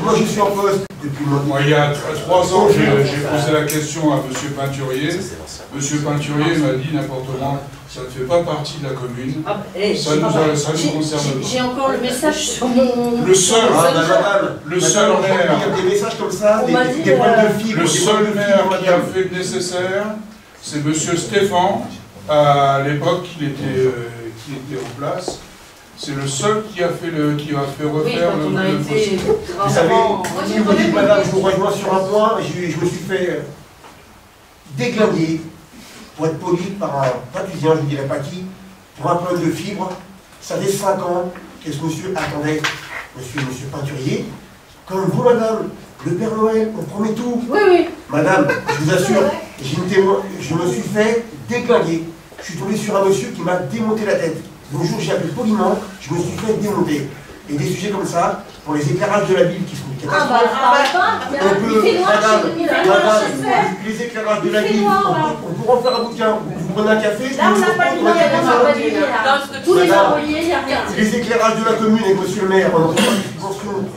Moi, je suis en poste depuis longtemps. Moi, il y a 3 ans, j'ai posé la question à M. Peinturier. M. Peinturier m'a dit n'importe quoi. Ça ne fait pas partie de la commune. Ça nous concerne pas. J'ai encore le message sur mon... Le seul maire... Il y a des messages comme ça, des points de fibres. Le seul maire qui a fait le nécessaire, c'est M. Stéphane, à l'époque qu'il était en place. C'est le seul qui a fait refaire le fossé. Vous savez, si vous dites, madame, je vous rejoins sur un point, je me suis fait déglinguer, pour être poli, par un patusien, je ne dirais pas qui, pour un problème de fibre. Ça fait 5 ans que ce monsieur attendait, monsieur Peinturier. Comme vous, madame, le Père Noël, on promet tout. Oui, oui. Madame, je vous assure, je me suis fait déglinguer. Je suis tombé sur un monsieur qui m'a démonté la tête. Bonjour, j'ai appelé poliment, je me suis fait démonter. Et des sujets comme ça, pour les éclairages de la ville qui sont des catastrophes. Les éclairages de la ville, on pourra en faire un bouquin. Vous prenez un café, là on n'a pas de lumière, tous les envoyés, il n'y a rien. Les éclairages de la commune avec monsieur le maire, on en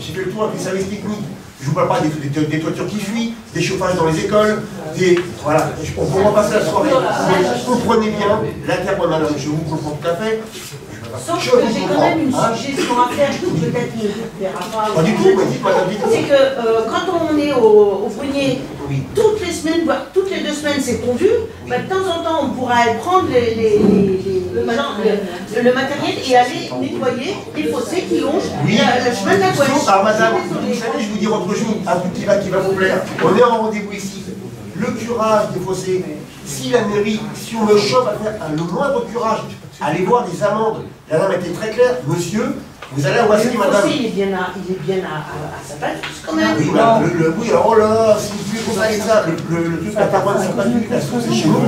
j'ai fait le tour avec les services techniques. Je ne vous parle pas des toitures qui fuient, des chauffages dans les écoles, voilà, on pourra passer la soirée. Vous comprenez bien, la Terroine, madame, je vous comprends tout à fait. Je ne vais pas Sauf que j'ai quand même une suggestion à faire qui peut-être ne vous plaira pas. Pas du tout, mais dites, madame, dites. C'est que quand on est au Brunier, toutes les semaines, voire toutes les 2 semaines, c'est pondu. Bah, de temps en temps, on pourra prendre le matériel et aller nettoyer les fossés qui longent le chemin de la Gouache. Alors, madame, vous savez, je vous dire autre chose, un tout petit qui va vous plaire. On est en rendez-vous ici. Le curage des fossés, si la mairie, si on me chope à faire le moindre curage, allez voir des amendes. La dame a été très claire, monsieur, vous allez à Ouassi, madame. Il est bien à sa place, quand même. Oui, bah, oui, alors oh là, si vous pouvez comparer ça, le truc à Tarouane, c'est pas du tout la source chez nous.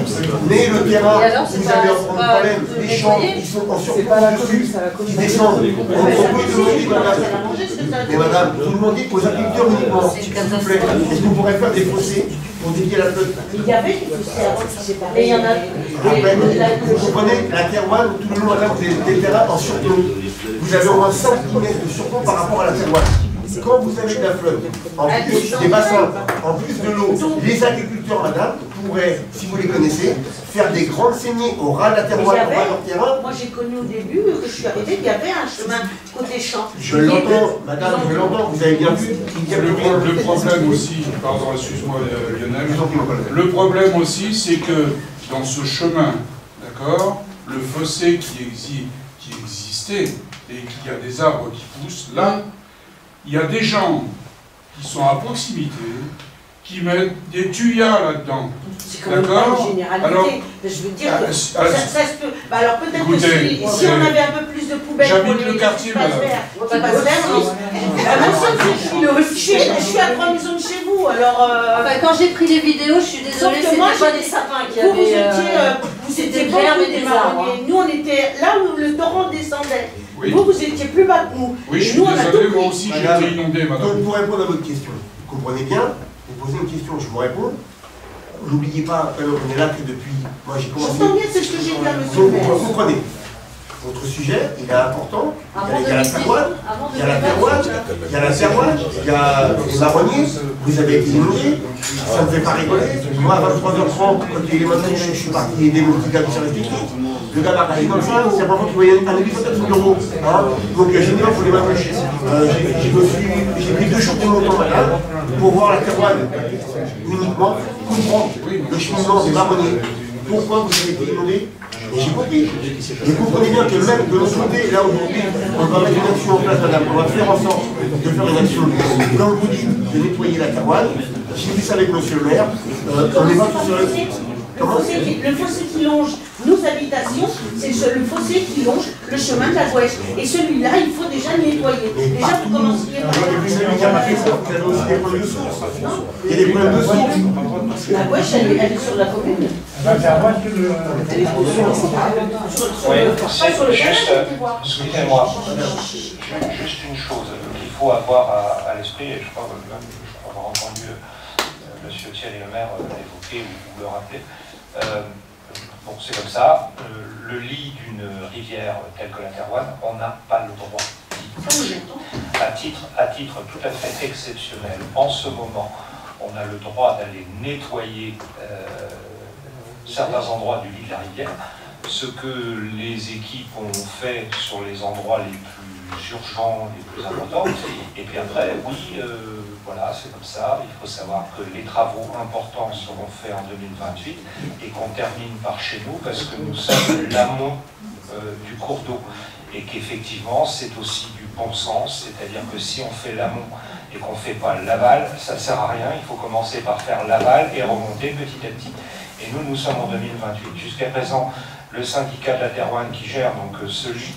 Mais le terrain, vous avez un problème, les champs qui sont en surplus dessus, qui descendent. On peut demander, madame. Mais madame, tout le monde dit aux agriculteurs uniquement, s'il vous plaît, est-ce qu'on pourrait faire des fossés pour dédier la flotte? Il y avait des fossés avant qui s'est parlé. Et il y en a. Vous comprenez, la Tarouane, tout le long, madame, des terrains en surplus. Vous avez au moins 5 km de surplomb par rapport à la Tarouane. Quand vous avez de la flotte, en plus des bassins, en plus de l'eau, les agriculteurs, madame, pourraient, si vous les connaissez, faire des grandes saignées au ras de la Tarouane, au ras de leur terrain. Moi j'ai connu au début, que je suis arrivée, il y avait un chemin côté champ. Je l'entends, madame, je l'entends, vous avez bien vu. Le problème aussi, pardon, excuse-moi Lionel, le problème aussi c'est que dans ce chemin, d'accord, le fossé qui existait et qu'il y a des arbres qui poussent, là, il y a des gens qui sont à proximité, qui mettent des tuyas là-dedans. C'est quand même pas une généralité. Alors, je veux dire que ça se peut. Bah alors peut-être que si on avait un peu plus de poubelles pour les quartier, je suis à 3 maisons de chez vous, alors... Enfin, quand j'ai pris les vidéos, je suis désolée, c'était pas des sapins qui avaient... Vous étiez pas des marronniers. Nous, on était là où le torrent descendait. Oui. Vous étiez plus bas que nous. Oui, je suis désolé, moi aussi j'ai été inondé, madame. Donc pour répondre à votre question, vous comprenez bien, vous posez une question, je vous réponds. N'oubliez pas, on est là que depuis... Moi j'ai commencé... J'entends bien, c'est ce que j'ai dit à monsieur le maire. Vous comprenez. Votre sujet, il est important. Il y a la Tarouane, il y a la Tarouane, il y a la Tarouane, il y a les marronniers, vous avez été inondés, ça ne me fait pas rigoler. Moi, à 23h30, quand il est maintenant, je suis parti aider mon petit gars du service technique. Le gars m'a parlé comme ça, c'est la première fois qu'il voyait un hélicoptère sur le bureau. Donc j'ai dit, il faut les m'approcher. J'ai pris 2 jours de mon temps, madame, pour voir la Tarouane uniquement, comprendre le cheminement des marronniers. Pourquoi vous avez été inondés? Et j'ai compris. Vous comprenez bien que même de l'autre côté, là aujourd'hui, on va mettre une action en place, madame. On va faire en sorte de faire une action, comme vous dites, de nettoyer la Tarouane. J'ai vu ça avec monsieur le maire. On n'est pas tout seul. Le fossé qui longe nos habitations, c'est le fossé qui longe le chemin de la Gouache. Et celui-là, il faut déjà le nettoyer. Déjà, vous commenciez par là. Vous savez qu'il y a marqué ça, vous avez aussi des problèmes de source. Il y a des problèmes de source. La Gouache, elle est sur la commune. Oui, c'est juste, excusez-moi, juste une chose qu'il faut avoir à l'esprit, et je crois avoir entendu M. Thiel et le maire l'évoquer ou le rappeler. Bon, c'est comme ça, le lit d'une rivière telle que la Tarouane, on n'a pas le droit à titre tout à fait exceptionnel. En ce moment, on a le droit d'aller nettoyer certains endroits du lit de la rivière, ce que les équipes ont fait sur les endroits les plus urgents, les plus importants. Et puis après, oui, voilà, c'est comme ça. Il faut savoir que les travaux importants seront faits en 2028 et qu'on termine par chez nous parce que nous sommes l'amont du cours d'eau. Et qu'effectivement, c'est aussi du bon sens, c'est-à-dire que si on fait l'amont et qu'on ne fait pas l'aval, ça ne sert à rien. Il faut commencer par faire l'aval et remonter petit à petit. Et nous sommes en 2028. Jusqu'à présent, le syndicat de la Tarouane qui gère donc ce lit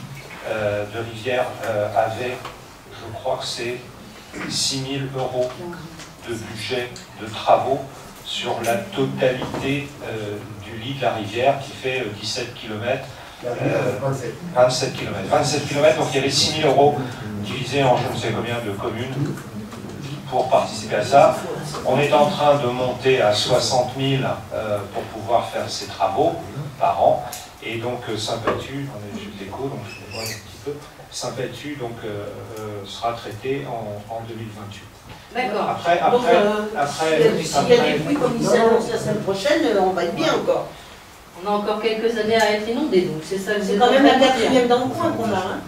de rivière avait, je crois que c'est 6 000 € de budget de travaux sur la totalité du lit de la rivière qui fait 17 km. 27 km. 27 km, donc il y avait 6 000 € divisés en je ne sais combien de communes pour participer à ça. On est en train de monter à 60 000 pour pouvoir faire ces travaux par an. Et donc Saint-Patu, on est juste l'écho, donc je vais voir un petit peu. Saint-Patu donc sera traité en 2028. D'accord. Après, s'il y a des pluies comme il s'annonce la semaine prochaine, on va être bien encore. On a encore quelques années à être inondés, donc c'est ça que C'est quand même la quatrième dans le coin qu'on a. Hein.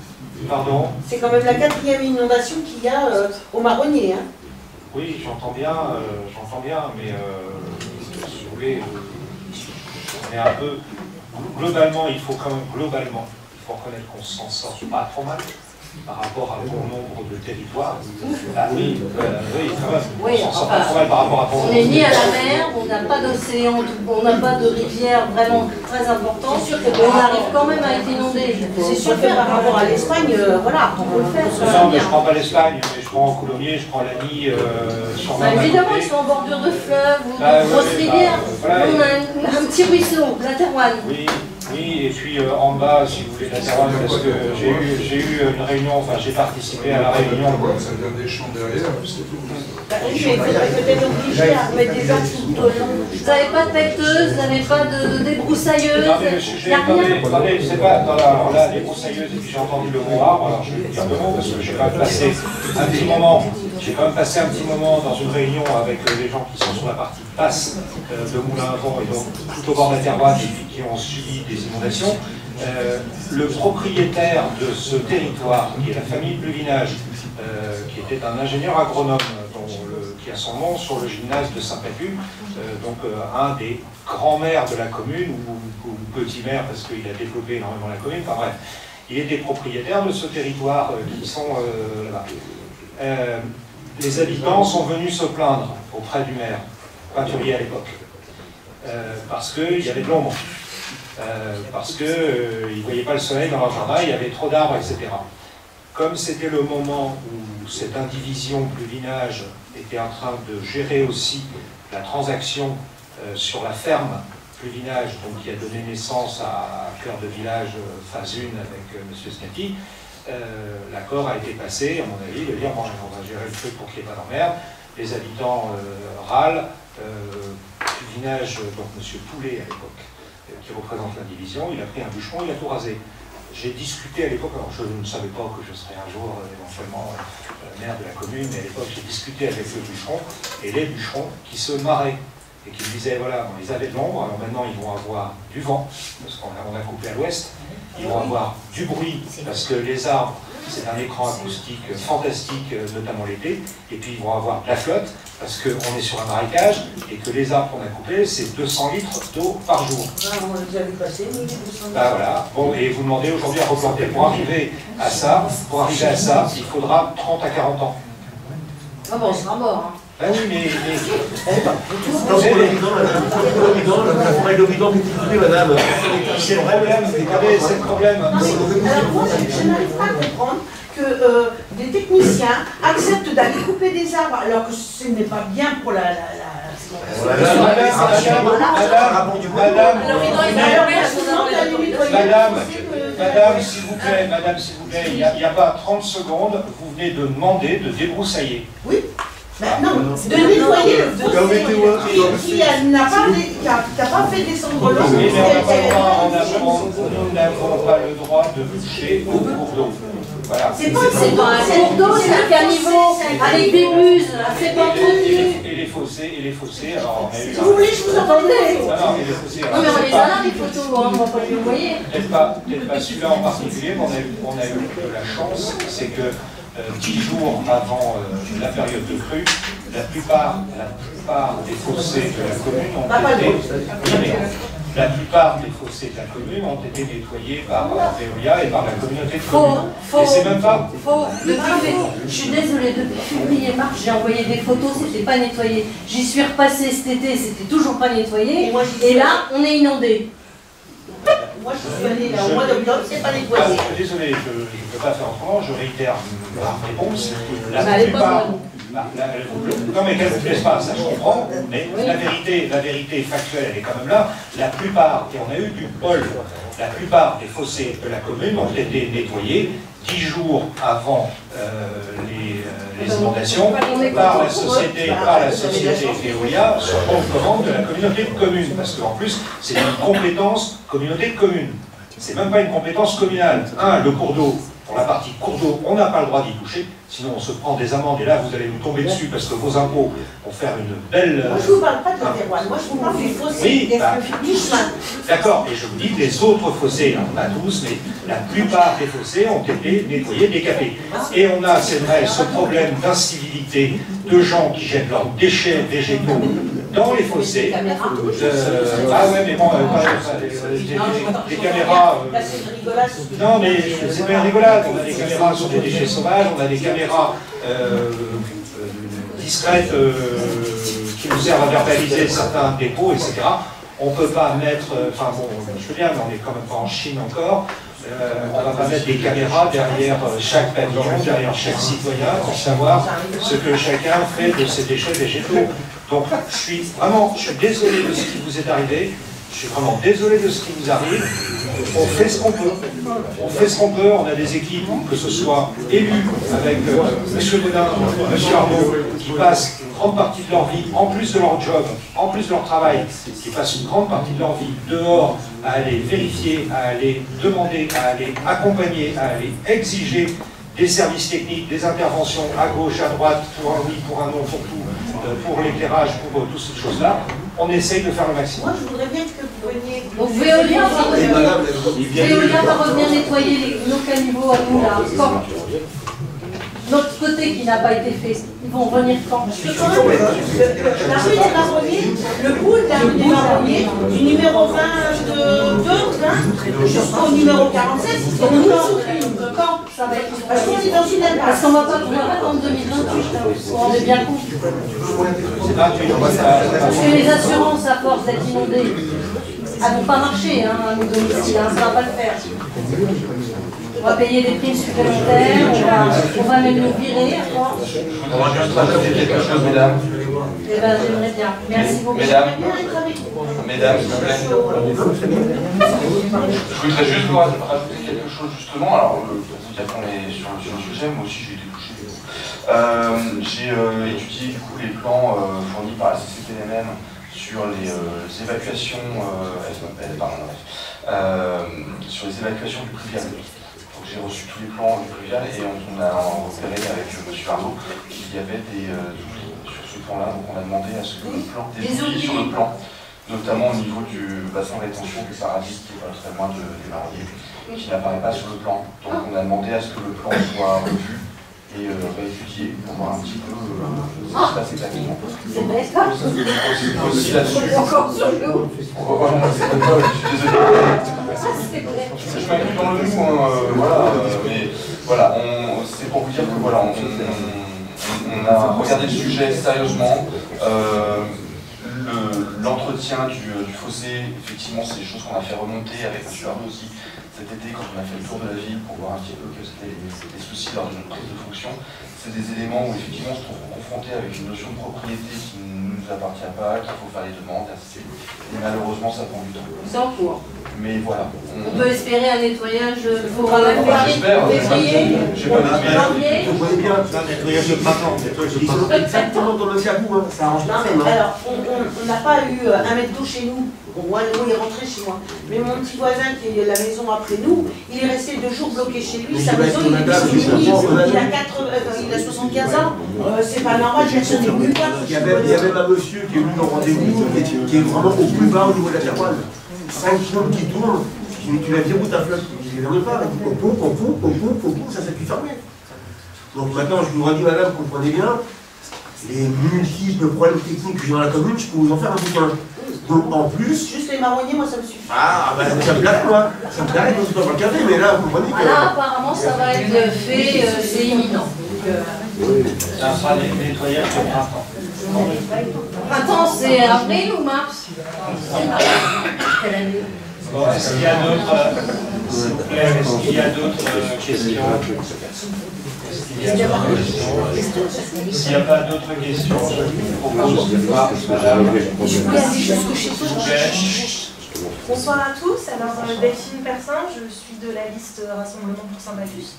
Pardon? C'est quand même la quatrième inondation qu'il y a au Marronnier. Hein. Oui, j'entends bien, mais si vous voulez, on est un peu... Globalement, il faut reconnaître qu'on s'en sort pas trop mal par rapport à bon nombre de territoires. Ah oui, quand même. Oui, on s'en sort pas trop mal par rapport à bon nombre de on n'est ni à la territoires. mer, on n'a pas d'océan, on n'a pas de rivière vraiment très importante, on arrive quand même à être inondé. C'est sûr que par rapport à l'Espagne, voilà, on peut le faire. Non, mais je ne prends pas l'Espagne, mais je prends Coulommiers, je prends Lagny, sur ma évidemment, ils sont en bordure de fleuve ou de grosses rivières. voilà, On a un petit ruisseau, la Terroine. Oui, et puis en bas, si vous voulez, la Terroine, parce que j'ai eu une réunion, enfin j'ai participé à la réunion. Ça vient des champs derrière, c'est tout. Oui, mais il faudrait peut-être obliger à remettre des arbres tout au long. Vous n'avez pas de pecteuse, vous n'avez pas de débroussailleuse. Non, mais attendez, c'est pas dans la débroussailleuse, et puis j'ai entendu le mot arbre, alors je vais dire deux mots, parce que j'ai quand même passé un petit moment, dans une réunion avec les gens qui sont sur la partie basse de Moulin-à-Vent, et donc tout au bord de la Terroine, qui ont subi des inondations. Le propriétaire de ce territoire, qui est la famille Pluvinage, qui était un ingénieur agronome, qui a son nom sur le gymnase de Saint-Papu, donc un des grands-maires de la commune, ou petit-maire, parce qu'il a développé énormément la commune, enfin bref, il était propriétaire de ce territoire qui sont là-bas. Les habitants sont venus se plaindre auprès du maire, peinturier à l'époque, parce qu'il y avait de l'ombre, parce qu'ils ne voyaient pas le soleil dans leur jardin, il y avait trop d'arbres, etc. Comme c'était le moment où cette indivision Pluvinage était en train de gérer aussi la transaction sur la ferme Pluvinage, donc qui a donné naissance à Cœur de Village phase 1 avec M. Snati, l'accord a été passé, à mon avis, de dire bon, on va gérer le truc pour qu'il n'y ait pas d'emmerde. Les habitants râlent, Pluvinage, donc M. Poulet à l'époque, qui représente l'indivision, il a pris un bûcheron, il a tout rasé. J'ai discuté à l'époque, alors je ne savais pas que je serais un jour éventuellement maire de la commune, mais à l'époque j'ai discuté avec le bûcheron, et les bûcherons qui se marraient, et qui me disaient, voilà, ils avaient de l'ombre, alors maintenant ils vont avoir du vent, parce qu'on a coupé à l'ouest, ils vont avoir du bruit, parce que les arbres, c'est un écran acoustique fantastique, notamment l'été, et puis ils vont avoir de la flotte, parce qu'on est sur un marécage, et que les arbres qu'on a coupés, c'est 200 litres d'eau par jour. Ah, on les avait passés, nous, les 200 litres. Bah voilà, bon, et vous demandez aujourd'hui à replanter. Pour arriver à ça, il faudra 30 à 40 ans. Ah bon, on sera mort. Hein. Ah oui, mais... La forêt d'Ovidon qui est coupée, madame. C'est le problème, c'est le problème. Alors moi, je n'arrive pas à comprendre que des techniciens acceptent d'aller couper des arbres alors que ce n'est pas bien pour la Madame, s'il vous plaît, il n'y a pas 30 secondes, vous venez de demander de débroussailler. Oui. Non, de nettoyer le fossé qui n'a pas fait descendre l'eau. Nous n'avons pas le droit de toucher au cours d'eau. Voilà. C'est pas un cours d'eau, c'est un caniveau avec des buses, c'est pas entretenu. Et les fossés, alors on a eu... Si vous voulez, je vous entendais. Non, mais les fossés... Non, mais on les a là, les photos, on va pas les envoyer. Peut-être pas celui-là en particulier, mais on a eu de la chance, c'est que 10 jours avant la période de crue, la plupart des fossés de la commune ont été nettoyés par Veolia et par la communauté de communes. Et c'est même pas... Je suis désolée, depuis février-mars, j'ai envoyé des photos, c'était pas nettoyé. J'y suis repassée cet été, c'était toujours pas nettoyé. Et là, on est inondé. Moi, je suis allée là, au mois d'octobre, c'est pas nettoyé. Désolé, je ne peux pas faire autrement, je réitère ma réponse. Non mais qu'elle ne vous plaise pas, ça je comprends, mais la vérité factuelle, elle est quand même là. La plupart, et on a eu du bol, la plupart des fossés de la commune ont été nettoyés 10 jours avant les inondations par la société Veolia sur commande de la communauté de communes, parce qu'en plus c'est une compétence communauté de communes. C'est même pas une compétence communale. Le cours d'eau, pour la partie cours poteaux, on n'a pas le droit d'y toucher, sinon on se prend des amendes, et là vous allez nous tomber dessus, parce que vos impôts vont faire une belle... Moi, je ne vous parle pas de la terroir, moi je vous parle du fossé, oui, du chemin. D'accord, et je vous dis que les autres fossés, hein, pas tous, mais la plupart des fossés ont été nettoyés, décapés. Et on a, c'est vrai, ce problème d'incivilité de gens qui jettent leurs déchets végétaux dans les fossés. Ah ouais, mais bon, des caméras... non, mais c'est pas une rigolade. On a des caméras sur des déchets sauvages, on a des caméras discrètes qui nous servent à verbaliser certains dépôts, etc. On ne peut pas mettre... Enfin bon, je veux bien, mais on n'est quand même pas en Chine encore. On ne va pas mettre des caméras derrière chaque pavillon, derrière chaque citoyen, pour savoir ce que chacun fait de ses déchets végétaux. Donc je suis désolé de ce qui vous est arrivé, je suis vraiment désolé de ce qui vous arrive. On fait ce qu'on peut. On fait ce qu'on peut, on a des équipes, que ce soit élus avec M. Godin, M. Arnaud, qui passent une grande partie de leur vie, en plus de leur job, en plus de leur travail, qui passent une grande partie de leur vie dehors à aller vérifier, à aller demander, à aller accompagner, à aller exiger des services techniques, des interventions à gauche, à droite, pour un oui, pour un non, pour tout, pour l'éclairage, pour toutes ces choses-là. On essaye de faire le maximum. Moi, je voudrais bien que vous veniez... Donc Veolia va revenir nettoyer nos caniveaux à nous, là. Quand notre côté qui n'a pas été fait, ils vont revenir quand? La rue des Marronniers, le bout de la rue des Marronniers, du numéro 22, jusqu'au numéro 47, c'est quand ça va être? Parce qu'on est dans une impasse. Parce qu'on ne va pas pouvoir attendre 2028, vous vous rendez bien compte. Parce que les assurances, à force d'être inondées, elles ne vont pas marcher à nos domiciles, ça ne va pas le faire. On va payer des primes supplémentaires, on va même nous virer à force. On va juste rajouter quelque chose, mesdames. Eh bien, j'aimerais bien. Merci beaucoup. Mesdames, s'il vous plaît. Je voudrais juste vous rajouter quelque chose, justement. Alors, pour vous dire qu'on est sur le sujet, moi aussi j'ai été touché. J'ai étudié du coup les plans fournis par la CCPMM sur les évacuations, sur les évacuations du pluvial. Donc j'ai reçu tous les plans du pluvial et on a repéré avec M. Arnaud qu'il y avait des oublis sur ce plan-là. Donc on a demandé à ce que le plan, des oublis sur le plan, notamment au niveau du bassin de rétention du Paradis qui est pas très loin des Marronniers, qui n'apparaît pas sur le plan. Donc on a demandé à ce que le plan soit revu et étudié pour voir un petit peu ce qui se passe exactement. C'est bête, ça. Aussi là-dessus. Encore sur le haut. Je suis désolé. Je m'implique dans le nous, voilà, mais voilà, c'est pour vous dire que voilà, on a regardé le sujet sérieusement. L'entretien du fossé, effectivement, c'est des choses qu'on a fait remonter avec M. Arnaud aussi cet été quand on a fait le tour de la ville pour voir un petit peu que c'était des soucis lors de notre prise de fonction. C'est des éléments où effectivement on se trouve confronté avec une notion de propriété qui ne nous appartient pas, qu'il faut faire les demandes, etc. Et malheureusement ça prend du temps. C'est en cours. Mais voilà. On peut espérer un nettoyage pour février. J'ai pas janvier. Vous voyez bien, c'est un nettoyage de printemps. Exactement dans le Siabou, ça arrange pas. Alors, on n'a pas eu un mètre d'eau chez nous. Bon, moi, l'eau est rentrée chez moi. Mais mon petit voisin qui est la maison après nous, il est resté 2 jours bloqué chez lui. Sa maison, il a 75 ans. C'est pas normal, personne n'est venu voir. Il y avait un monsieur qui est venu dans rendez-vous, qui est vraiment au plus bas au niveau de la terroise. 5 pompes qui tournent, tu la virou ta flotte. Je ne les pas, on pompe, ça s'est pu fermer. Donc maintenant, je vous redis, madame, comprenez bien, les multiples problèmes techniques que j'ai dans la commune, je peux vous en faire un bouquin. Donc en plus... Juste les marronniers, moi ça me suffit. Ah, bah ça me plaît, moi. Ça me plaît, on ne peut pas le caler, mais là, vous comprenez que... Là, apparemment, ça va être fait, c'est imminent. Ça sera les nettoyages de printemps. Printemps, c'est avril ou mars? Bon, est-ce qu'il y a d'autres... S'il vous plaît, est-ce qu'il y a d'autres questions? S'il n'y a pas d'autres questions, je vous propose de voir, madame. Bonsoir à tous, alors Delphine Persin, je suis de la liste Rassemblement pour Saint-Bacchus.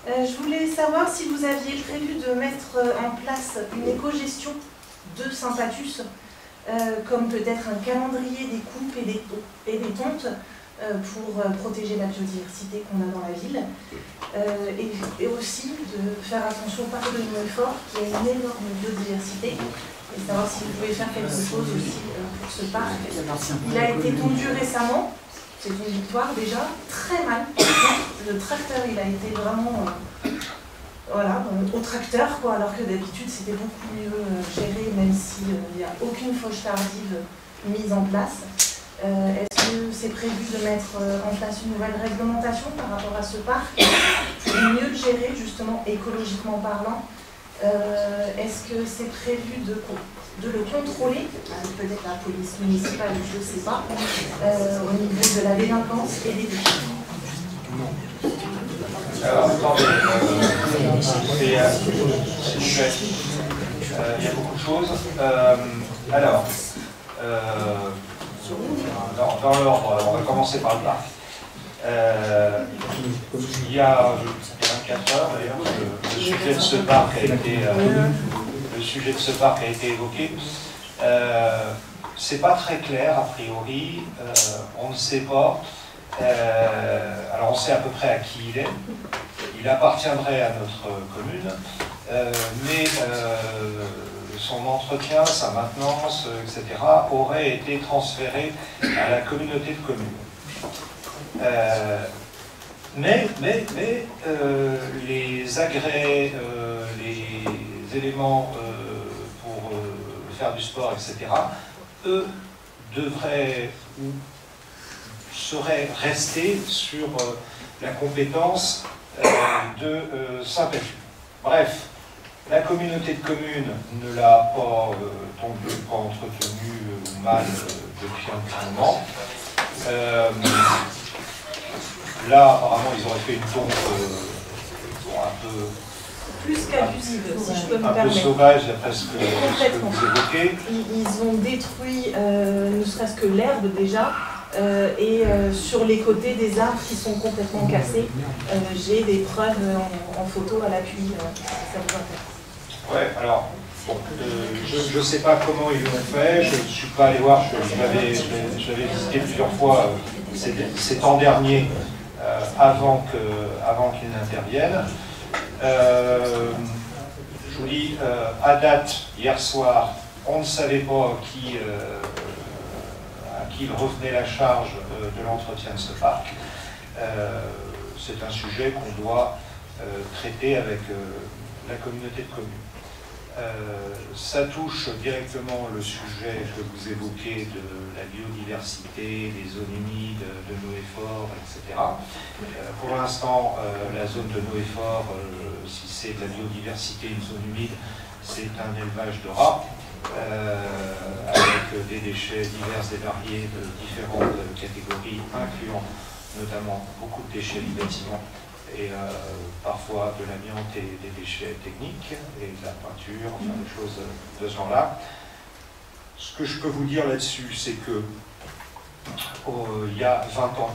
Je voulais savoir si vous aviez prévu de mettre en place une éco-gestion de Saint-Bacchus, comme peut-être un calendrier des coupes et des tontes, pour protéger la biodiversité qu'on a dans la ville, et aussi de faire attention au parc de Nouéfort, qui a une énorme biodiversité, et savoir si vous pouvez faire quelque chose aussi pour ce parc. Il a été tondu récemment, c'est une victoire déjà, très mal. Le tracteur, il a été vraiment voilà, au tracteur, quoi, alors que d'habitude c'était beaucoup mieux géré, même s'il n'y a aucune fauche tardive mise en place. Est-ce que c'est prévu de mettre en place une nouvelle réglementation par rapport à ce parc pour mieux le gérer, justement, écologiquement parlant? Est-ce que c'est prévu de le contrôler, peut-être la police municipale, je ne sais pas, au niveau de la délinquance et des déchets? Alors, attendez, il y a beaucoup de choses. Alors, dans l'ordre, on va commencer par le parc. Il y a 24 heures, d'ailleurs, le sujet de ce parc a été évoqué. C'est pas très clair, a priori, on ne sait pas. Alors on sait à peu près à qui il est. Il appartiendrait à notre commune, mais son entretien, sa maintenance, etc., aurait été transféré à la communauté de communes. Mais les agrès, les éléments pour faire du sport, etc., eux devraient ou seraient restés sur la compétence de Saint-Péchu. Bref, la communauté de communes ne l'a pas entretenu mal depuis un petit moment. Là, apparemment, ils auraient fait une tombe un peu... Plus qu'abusive, si je peux me permettre. Un peu sauvage, d'après ce que vous évoquez. Ils ont détruit ne serait-ce que l'herbe déjà, et sur les côtés des arbres qui sont complètement cassés. J'ai des preuves en photo à l'appui, si ça vous intéresse. Ouais, alors, bon, je ne sais pas comment ils l'ont fait, je ne suis pas allé voir, je l'avais visité plusieurs fois ces temps derniers, avant qu'ils n'interviennent. Je vous dis, à date, hier soir, on ne savait pas à qui il revenait la charge de l'entretien de ce parc. C'est un sujet qu'on doit traiter avec la communauté de communes. Ça touche directement le sujet que vous évoquez de la biodiversité, des zones humides de Nouéfort, etc. Pour l'instant, la zone de Nouéfort, si c'est de la biodiversité, une zone humide, c'est un élevage de rats, avec des déchets divers et variés de différentes catégories, incluant notamment beaucoup de déchets du bâtiment, et parfois de l'amiante et des déchets techniques, et de la peinture, enfin des choses de ce genre-là. Ce que je peux vous dire là-dessus, c'est que il y a 20 ans,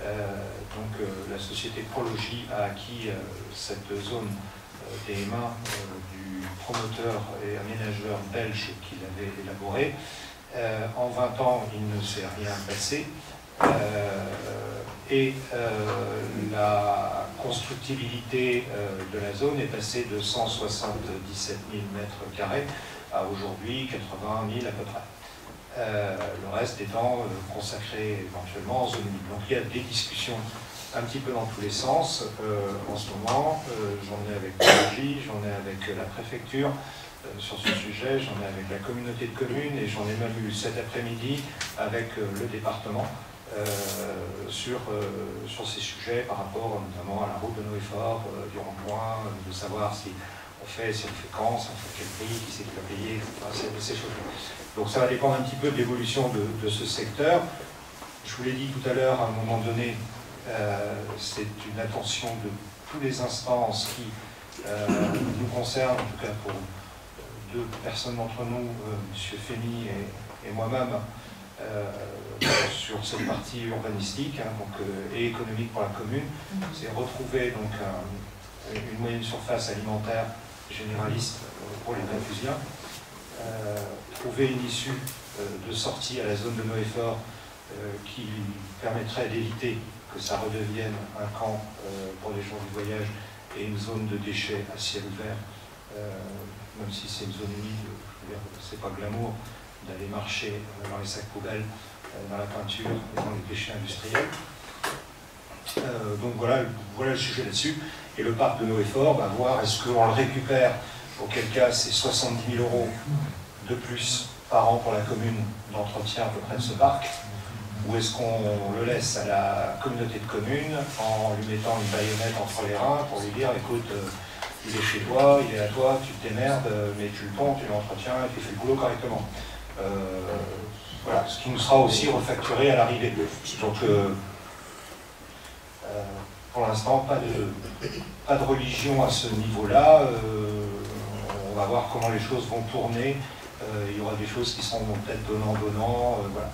la société Prologie a acquis cette zone des mains du promoteur et aménageur belge qui l'avait élaborée. En 20 ans, il ne s'est rien passé. La constructibilité de la zone est passée de 177 000 m² à aujourd'hui 80 000 à peu près. Le reste étant consacré éventuellement en zone humide. Donc il y a des discussions un petit peu dans tous les sens en ce moment. J'en ai avec Prologie, j'en ai avec la préfecture sur ce sujet, j'en ai avec la communauté de communes et j'en ai même eu cet après-midi avec le département. Sur ces sujets par rapport notamment à la route de Nouéfort, du rond-point, de savoir si on fait quand, si on fait quel prix, qui c'est qui va payer, ces choses-là. Donc ça va dépendre un petit peu de l'évolution de ce secteur. Je vous l'ai dit tout à l'heure, à un moment donné, c'est une attention de tous les instances qui nous concernent, en tout cas pour deux personnes d'entre nous, M. Fémy et moi-même, sur cette partie urbanistique et économique pour la commune. C'est retrouver donc une moyenne surface alimentaire généraliste pour les Malthusiens, trouver une issue de sortie à la zone de Nouéfort qui permettrait d'éviter que ça redevienne un camp pour les gens du voyage et une zone de déchets à ciel ouvert, même si c'est une zone humide, c'est pas glamour d'aller marcher dans les sacs poubelles, dans la peinture et dans les déchets industriels. Donc voilà le sujet là-dessus. Et le parc de Noé-Fort, voir est-ce qu'on le récupère, auquel cas c'est 70 000 € de plus par an pour la commune d'entretien à peu près de ce parc, ou est-ce qu'on le laisse à la communauté de communes en lui mettant une baïonnette entre les reins pour lui dire écoute, il est chez toi, il est à toi, tu te démerdes, mais tu le ponds, tu l'entretiens et tu fais le boulot correctement. Voilà, ce qui nous sera aussi refacturé à l'arrivée. Donc pour l'instant, pas de religion à ce niveau-là. On va voir comment les choses vont tourner. Il y aura des choses qui seront peut-être donnant-donnant. Voilà.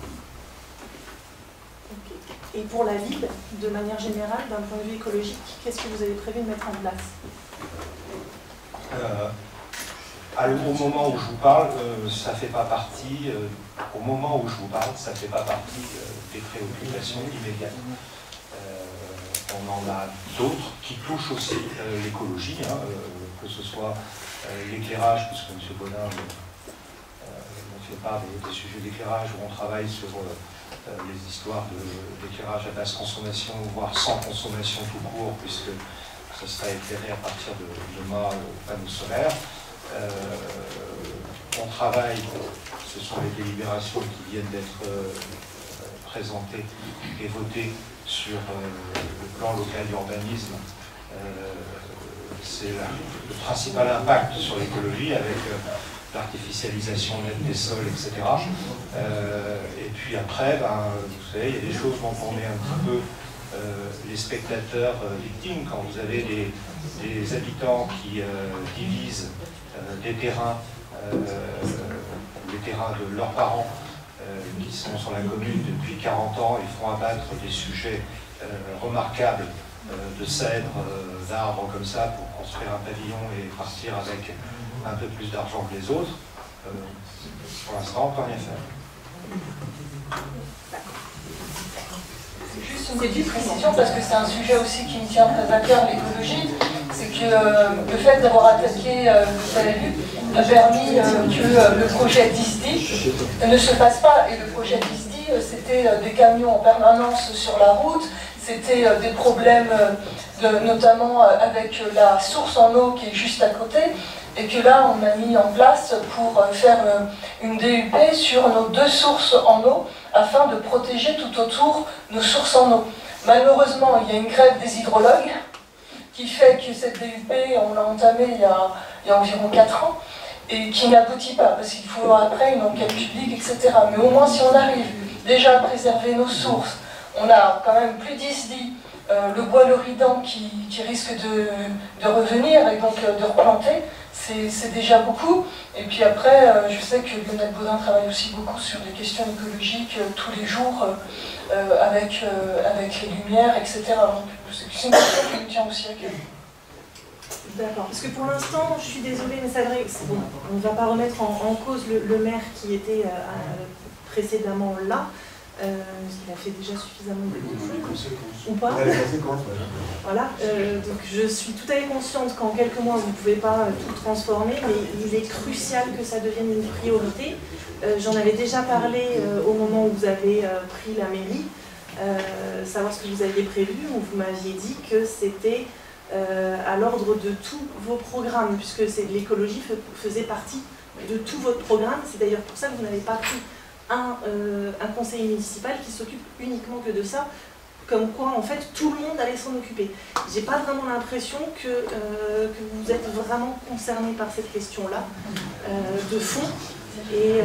Et pour la ville, de manière générale, d'un point de vue écologique, qu'est-ce que vous avez prévu de mettre en place? Au moment où je vous parle, ça fait pas partie. Au moment où je vous parle, ça fait pas partie des préoccupations immédiates. On en a d'autres qui touchent aussi l'écologie, que ce soit l'éclairage, puisque M. Bonin fait part des sujets d'éclairage où on travaille sur les histoires d'éclairage à basse consommation, voire sans consommation tout court, puisque ça sera éclairé à partir de mâts panneaux solaires. On travaille, ce sont les délibérations qui viennent d'être présentées et votées sur le plan local d'urbanisme. C'est le principal impact sur l'écologie avec l'artificialisation nette des sols, etc. Et puis après, vous savez, il y a des choses dont on est un petit peu les spectateurs victimes. Quand vous avez des habitants qui divisent des terrains, les terrains de leurs parents, qui sont sur la commune depuis 40 ans et font abattre des sujets remarquables de cèdres, d'arbres comme ça pour construire un pavillon et partir avec un peu plus d'argent que les autres. Pour l'instant, on ne peut rien faire. Juste une petite précision, parce que c'est un sujet aussi qui me tient très à cœur, l'écologie, c'est que le fait d'avoir attaqué le Talus a permis que le projet DISDI ne se fasse pas. Et le projet DISDI, c'était des camions en permanence sur la route, c'était des problèmes notamment avec la source en eau qui est juste à côté, et que là on a mis en place pour faire une DUP sur nos 2 sources en eau, afin de protéger tout autour nos sources en eau. Malheureusement, il y a une grève des hydrologues qui fait que cette DUP, on l'a entamée il y a environ 4 ans, et qui n'aboutit pas, parce qu'il faut après une enquête publique, etc. Mais au moins, si on arrive déjà à préserver nos sources, on a quand même plus d'ISDI, le bois loridan qui risque de revenir et donc de replanter, c'est déjà beaucoup. Et puis après, je sais que Lionel Baudin travaille aussi beaucoup sur des questions écologiques tous les jours, avec les lumières, etc. Donc c'est une question qui me tient aussi à cœur. D'accord, parce que pour l'instant, je suis désolée, mais bon, on ne va pas remettre en cause le maire qui était précédemment là, parce qu'il a fait déjà suffisamment de choses, ou pas. Voilà, donc je suis tout à fait consciente qu'en quelques mois, vous ne pouvez pas tout transformer, mais il est crucial que ça devienne une priorité. J'en avais déjà parlé au moment où vous avez pris la mairie, savoir ce que vous aviez prévu, où vous m'aviez dit que c'était à l'ordre de tous vos programmes, puisque l'écologie faisait partie de tout votre programme. C'est d'ailleurs pour ça que vous n'avez pas pris un conseiller municipal qui s'occupe uniquement que de ça, comme quoi en fait tout le monde allait s'en occuper. J'ai pas vraiment l'impression que vous êtes vraiment concerné par cette question-là, de fond. Et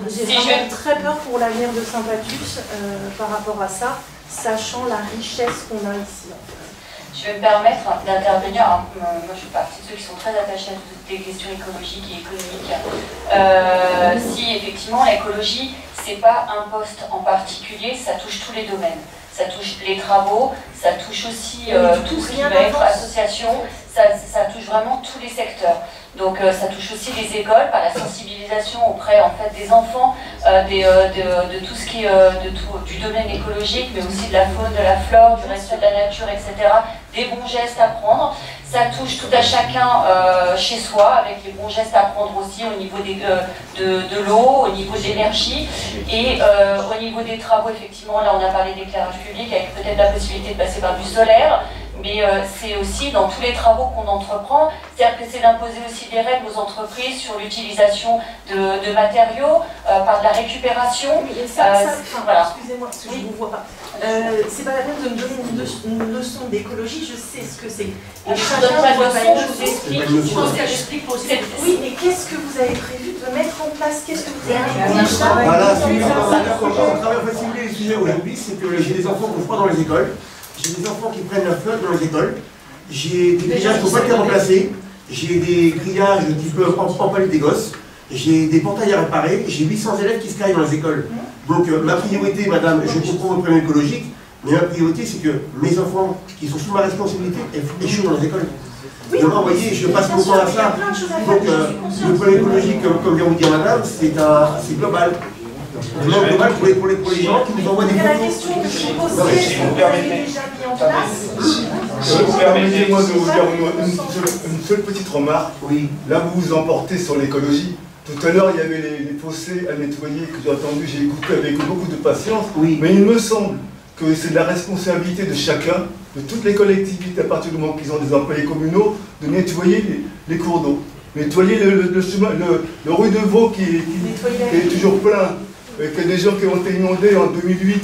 j'ai vraiment très peur pour l'avenir de Saint-Patus par rapport à ça, sachant la richesse qu'on a ici en fait. Je vais me permettre d'intervenir. Moi, je fais partie de ceux qui sont très attachés à toutes les questions écologiques et économiques. Si effectivement l'écologie, c'est pas un poste en particulier, ça touche tous les domaines. Ça touche les travaux, ça touche aussi tout ce qui va être association, ça touche vraiment tous les secteurs. Donc ça touche aussi les écoles par la sensibilisation auprès en fait, des enfants, de tout ce qui est du domaine écologique, mais aussi de la faune, de la flore, du respect de la nature, etc. Des bons gestes à prendre. Ça touche tout à chacun chez soi, avec les bons gestes à prendre aussi au niveau de l'eau, au niveau de l'énergie, et au niveau des travaux, effectivement, là on a parlé d'éclairage public, avec peut-être la possibilité de passer par du solaire, mais c'est aussi dans tous les travaux qu'on entreprend, c'est-à-dire que c'est d'imposer aussi des règles aux entreprises sur l'utilisation de matériaux, par de la récupération. Voilà. Excusez-moi, parce que je ne vous vois pas. C'est pas la peine de me donner une leçon d'écologie, je sais ce que c'est. Je ne donne pas de leçon, je vous explique. Je pense que j'explique aussi. Oui, mais qu'est-ce que vous avez prévu de mettre en place? Qu'est-ce que vous avez dit? Voilà, on travaille en fait, si vous voulez, les sujets aujourd'hui, c'est que j'ai des enfants qu'on froid dans les écoles, j'ai des enfants qui prennent la flotte dans les écoles, j'ai des grillages qui ne peuvent pas être remplacés, j'ai des grillages qui peuvent empaler des gosses, j'ai des portails à réparer, j'ai 800 élèves qui se caillent dans les écoles. Donc ma priorité, madame, je comprends votre problème écologique, mais ma priorité c'est que mes enfants qui sont sous ma responsabilité échouent dans les écoles. Oui, donc, vous voyez, je passe mon temps à ça. Donc le problème écologique, comme vient vous dire madame, c'est global. C'est global pour les gens qui nous envoient des photos. La question que je pose, est-ce que vous avez déjà mis en place? Si vous permettez-moi de vous dire une seule petite remarque. Oui. Là, vous vous emportez sur l'écologie. Tout à l'heure, il y avait les fossés à nettoyer que j'ai entendu, j'ai écouté avec beaucoup de patience. Oui. Mais il me semble que c'est de la responsabilité de chacun, de toutes les collectivités, à partir du moment qu'ils ont des employés communaux, de nettoyer les cours d'eau. Nettoyer le chemin, le rue de Vaux qui est toujours plein, avec des gens qui ont été inondés en 2008,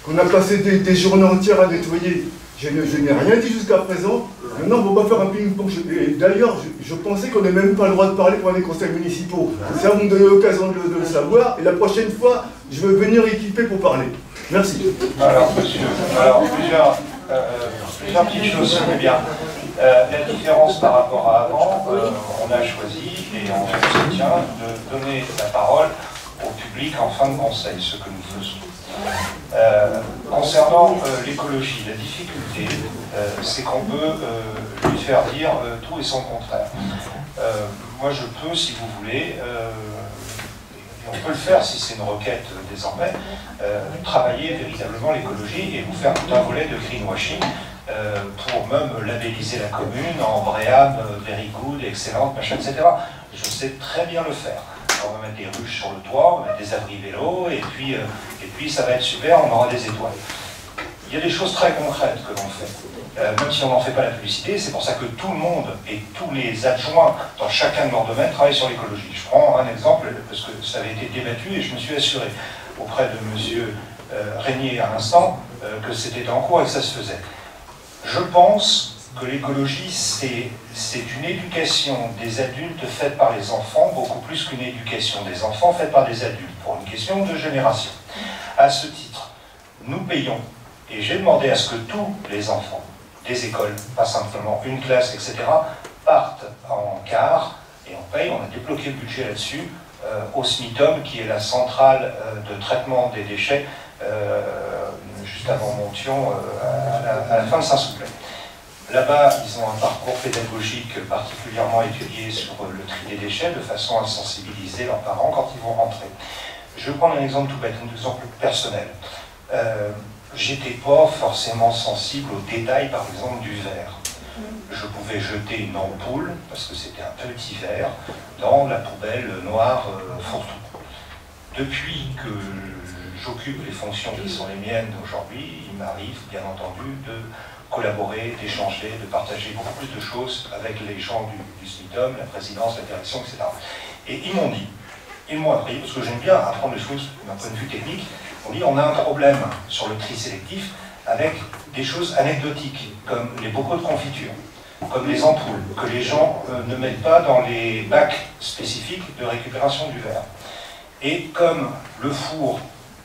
qu'on a passé des journées entières à nettoyer. Je n'ai rien dit jusqu'à présent. Maintenant, on ne va pas faire un ping-pong. D'ailleurs, je pensais qu'on n'avait même pas le droit de parler pour les conseils municipaux. Ça, vous me donnez l'occasion de le savoir. Et la prochaine fois, je vais venir équipé pour parler. Merci. Alors, monsieur, plusieurs petites choses, c'est bien. La différence par rapport à avant, on a choisi, et on se tient, de donner la parole au public en fin de conseil, ce que nous faisons. Concernant l'écologie, la difficulté, c'est qu'on peut lui faire dire tout et son contraire. Moi, je peux, si vous voulez, et on peut le faire si c'est une requête désormais, travailler véritablement l'écologie et vous faire tout un volet de greenwashing pour même labelliser la commune en BREEAM, very good, excellente, machin, etc. Je sais très bien le faire. On va mettre des ruches sur le toit, on va mettre des abris vélos, et puis ça va être super, on aura des étoiles. Il y a des choses très concrètes que l'on fait, même si on n'en fait pas la publicité, c'est pour ça que tout le monde et tous les adjoints dans chacun de leurs domaines travaillent sur l'écologie. Je prends un exemple, parce que ça avait été débattu et je me suis assuré auprès de M. Régnier à l'instant que c'était en cours et que ça se faisait. Je pense que l'écologie, c'est une éducation des adultes faite par les enfants, beaucoup plus qu'une éducation des enfants faite par des adultes, pour une question de génération. À ce titre, nous payons, et j'ai demandé à ce que tous les enfants des écoles, pas simplement une classe, etc., partent en quart, et on paye, on a débloqué le budget là-dessus, au SMITOM, qui est la centrale de traitement des déchets, juste avant Montion, à la fin de Saint-Souplay. Là-bas, ils ont un parcours pédagogique particulièrement étudié sur le tri des déchets, de façon à sensibiliser leurs parents quand ils vont rentrer. Je vais prendre un exemple tout bête, un exemple personnel. J'étais pas forcément sensible aux détails, par exemple, du verre. Je pouvais jeter une ampoule, parce que c'était un petit verre, dans la poubelle noire fourre-tout. Depuis que j'occupe les fonctions qui sont les miennes aujourd'hui, il m'arrive, bien entendu, de collaborer, d'échanger, de partager beaucoup plus de choses avec les gens du SMITOM, la présidence, la direction, etc. Et ils m'ont dit, ils m'ont appris, parce que j'aime bien apprendre les choses d'un point de vue technique, on dit on a un problème sur le tri sélectif avec des choses anecdotiques, comme les bocaux de confiture, comme les ampoules, que les gens ne mettent pas dans les bacs spécifiques de récupération du verre. Et comme le four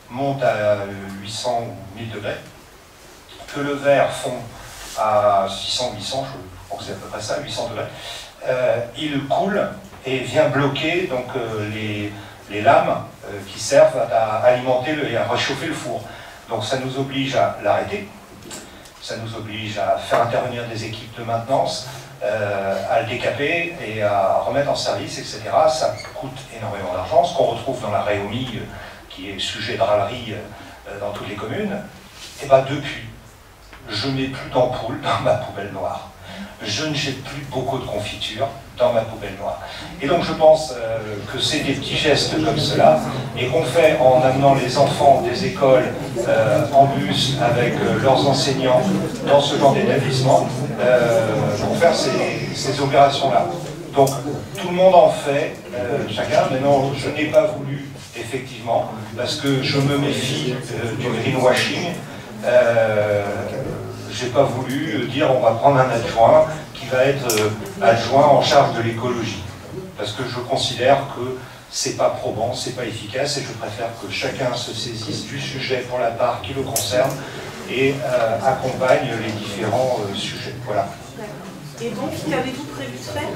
monte à 800 ou 1000 degrés, que le verre fond à 600, 800, je crois que c'est à peu près ça, 800 degrés, il coule et vient bloquer donc, les lames qui servent à alimenter et à réchauffer le four. Donc ça nous oblige à l'arrêter, ça nous oblige à faire intervenir des équipes de maintenance, à le décaper et à remettre en service, etc. Ça coûte énormément d'argent, ce qu'on retrouve dans la Réomie, qui est sujet de râlerie dans toutes les communes. Et bien depuis, je n'ai plus d'ampoule dans ma poubelle noire. Je ne jette plus beaucoup de confiture dans ma poubelle noire. Et donc je pense que c'est des petits gestes comme cela, et qu'on fait en amenant les enfants des écoles en bus avec leurs enseignants dans ce genre d'établissement, pour faire ces opérations-là. Donc tout le monde en fait, chacun. Maintenant, je n'ai pas voulu, effectivement, parce que je me méfie du greenwashing. J'ai pas voulu dire on va prendre un adjoint qui va être adjoint en charge de l'écologie, parce que je considère que c'est pas probant, c'est pas efficace, et je préfère que chacun se saisisse du sujet pour la part qui le concerne et accompagne les différents sujets. Voilà. Et donc, qu'avez-vous prévu de faire?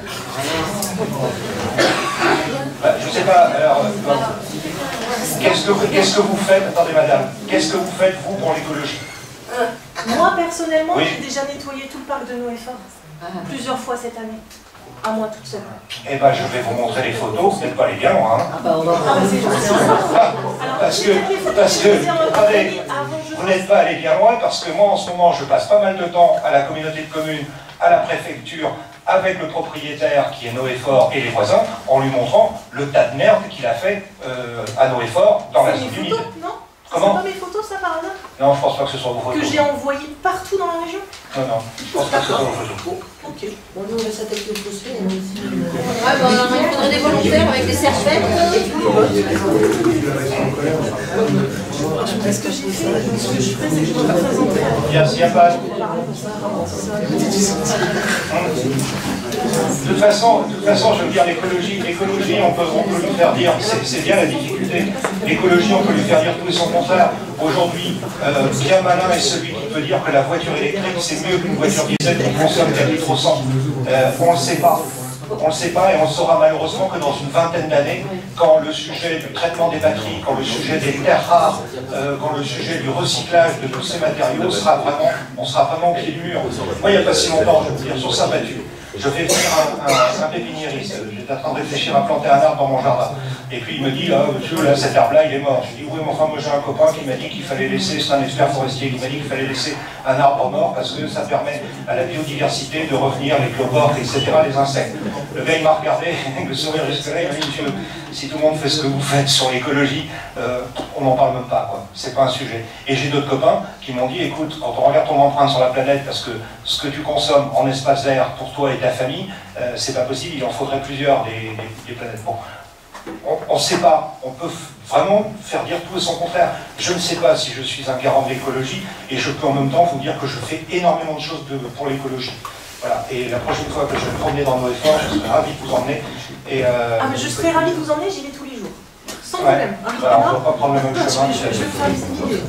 Je ne sais pas, alors, qu'est-ce que vous faites, attendez madame, qu'est-ce que vous faites vous pour l'écologie? Moi, personnellement, oui. j'ai déjà nettoyé tout le parc de Noé-Fort, plusieurs fois cette année, à moi toute seule. Eh bien, je vais vous montrer les photos, vous n'êtes pas les bien loin. Parce que attendez, vous n'êtes pas allé bien loin, parce que moi, en ce moment, je passe pas mal de temps à la communauté de communes, à la préfecture, avec le propriétaire qui est Noé-Fort et les voisins, en lui montrant le tas de merde qu'il a fait à Noé-Fort dans la zone humide. Comment? C'est pas mes photos, ça, par hasard? Non, je pense pas que ce soit vos photos. Que j'ai envoyé partout dans la région? Non, non, je pense pas que ce soit vos photos. Ok. Bon, nous, on laisse attaquer le poster. Ouais, ben, il faudrait des volontaires avec des serpents. Est-ce que j'ai fait? Ce que je fais, c'est que je dois présenter. S'il n'y a pas... De toute façon, je veux dire, l'écologie, on peut lui faire dire, c'est bien la difficulté. L'écologie, on peut lui faire dire tout et son contraire. Aujourd'hui, bien malin est celui qui peut dire que la voiture électrique, c'est mieux qu'une voiture diesel qui consomme 4 litres au 100. On ne le sait pas. On ne le sait pas, et on le saura malheureusement que dans une vingtaine d'années, quand le sujet du traitement des batteries, quand le sujet des terres rares, quand le sujet du recyclage de tous ces matériaux on sera vraiment au pied du mur. Moi, il n'y a pas si longtemps, je veux dire, sur Saint-Batu, je fais venir un pépiniériste. J'étais en train de réfléchir à planter un arbre dans mon jardin. Et puis il me dit, ah, monsieur, là, cet arbre-là, il est mort. Je dis, oui, mais enfin, moi j'ai un copain qui m'a dit qu'il fallait laisser, c'est un expert forestier, qui m'a dit qu'il fallait laisser un arbre mort parce que ça permet à la biodiversité de revenir, les cloportes, etc., les insectes. Le gars, il m'a regardé, avec le sourire jusque-là, il m'a dit, monsieur, si tout le monde fait ce que vous faites sur l'écologie, on n'en parle même pas, quoi. C'est pas un sujet. Et j'ai d'autres copains qui m'ont dit, écoute, quand on regarde ton empreinte sur la planète, parce que ce que tu consommes en espace vert pour toi et ta famille, c'est pas possible, il en faudrait plusieurs des planètes. Bon, on ne sait pas, on peut vraiment faire dire tout et son contraire. Je ne sais pas si je suis un garant de l'écologie, et je peux en même temps vous dire que je fais énormément de choses pour l'écologie. Voilà, et la prochaine fois que je vais me promener dans Noé-Fort, je serai ravi de vous emmener. Et Ah, mais je serais ravi de vous emmener, j'y vais tous les jours. Sans problème. Voilà, on ne va pas prendre le même chemin. Je vais faire les idées.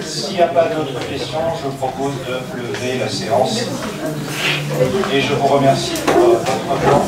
S'il n'y a pas d'autres questions, je vous propose de lever la séance. Et je vous remercie pour votre temps.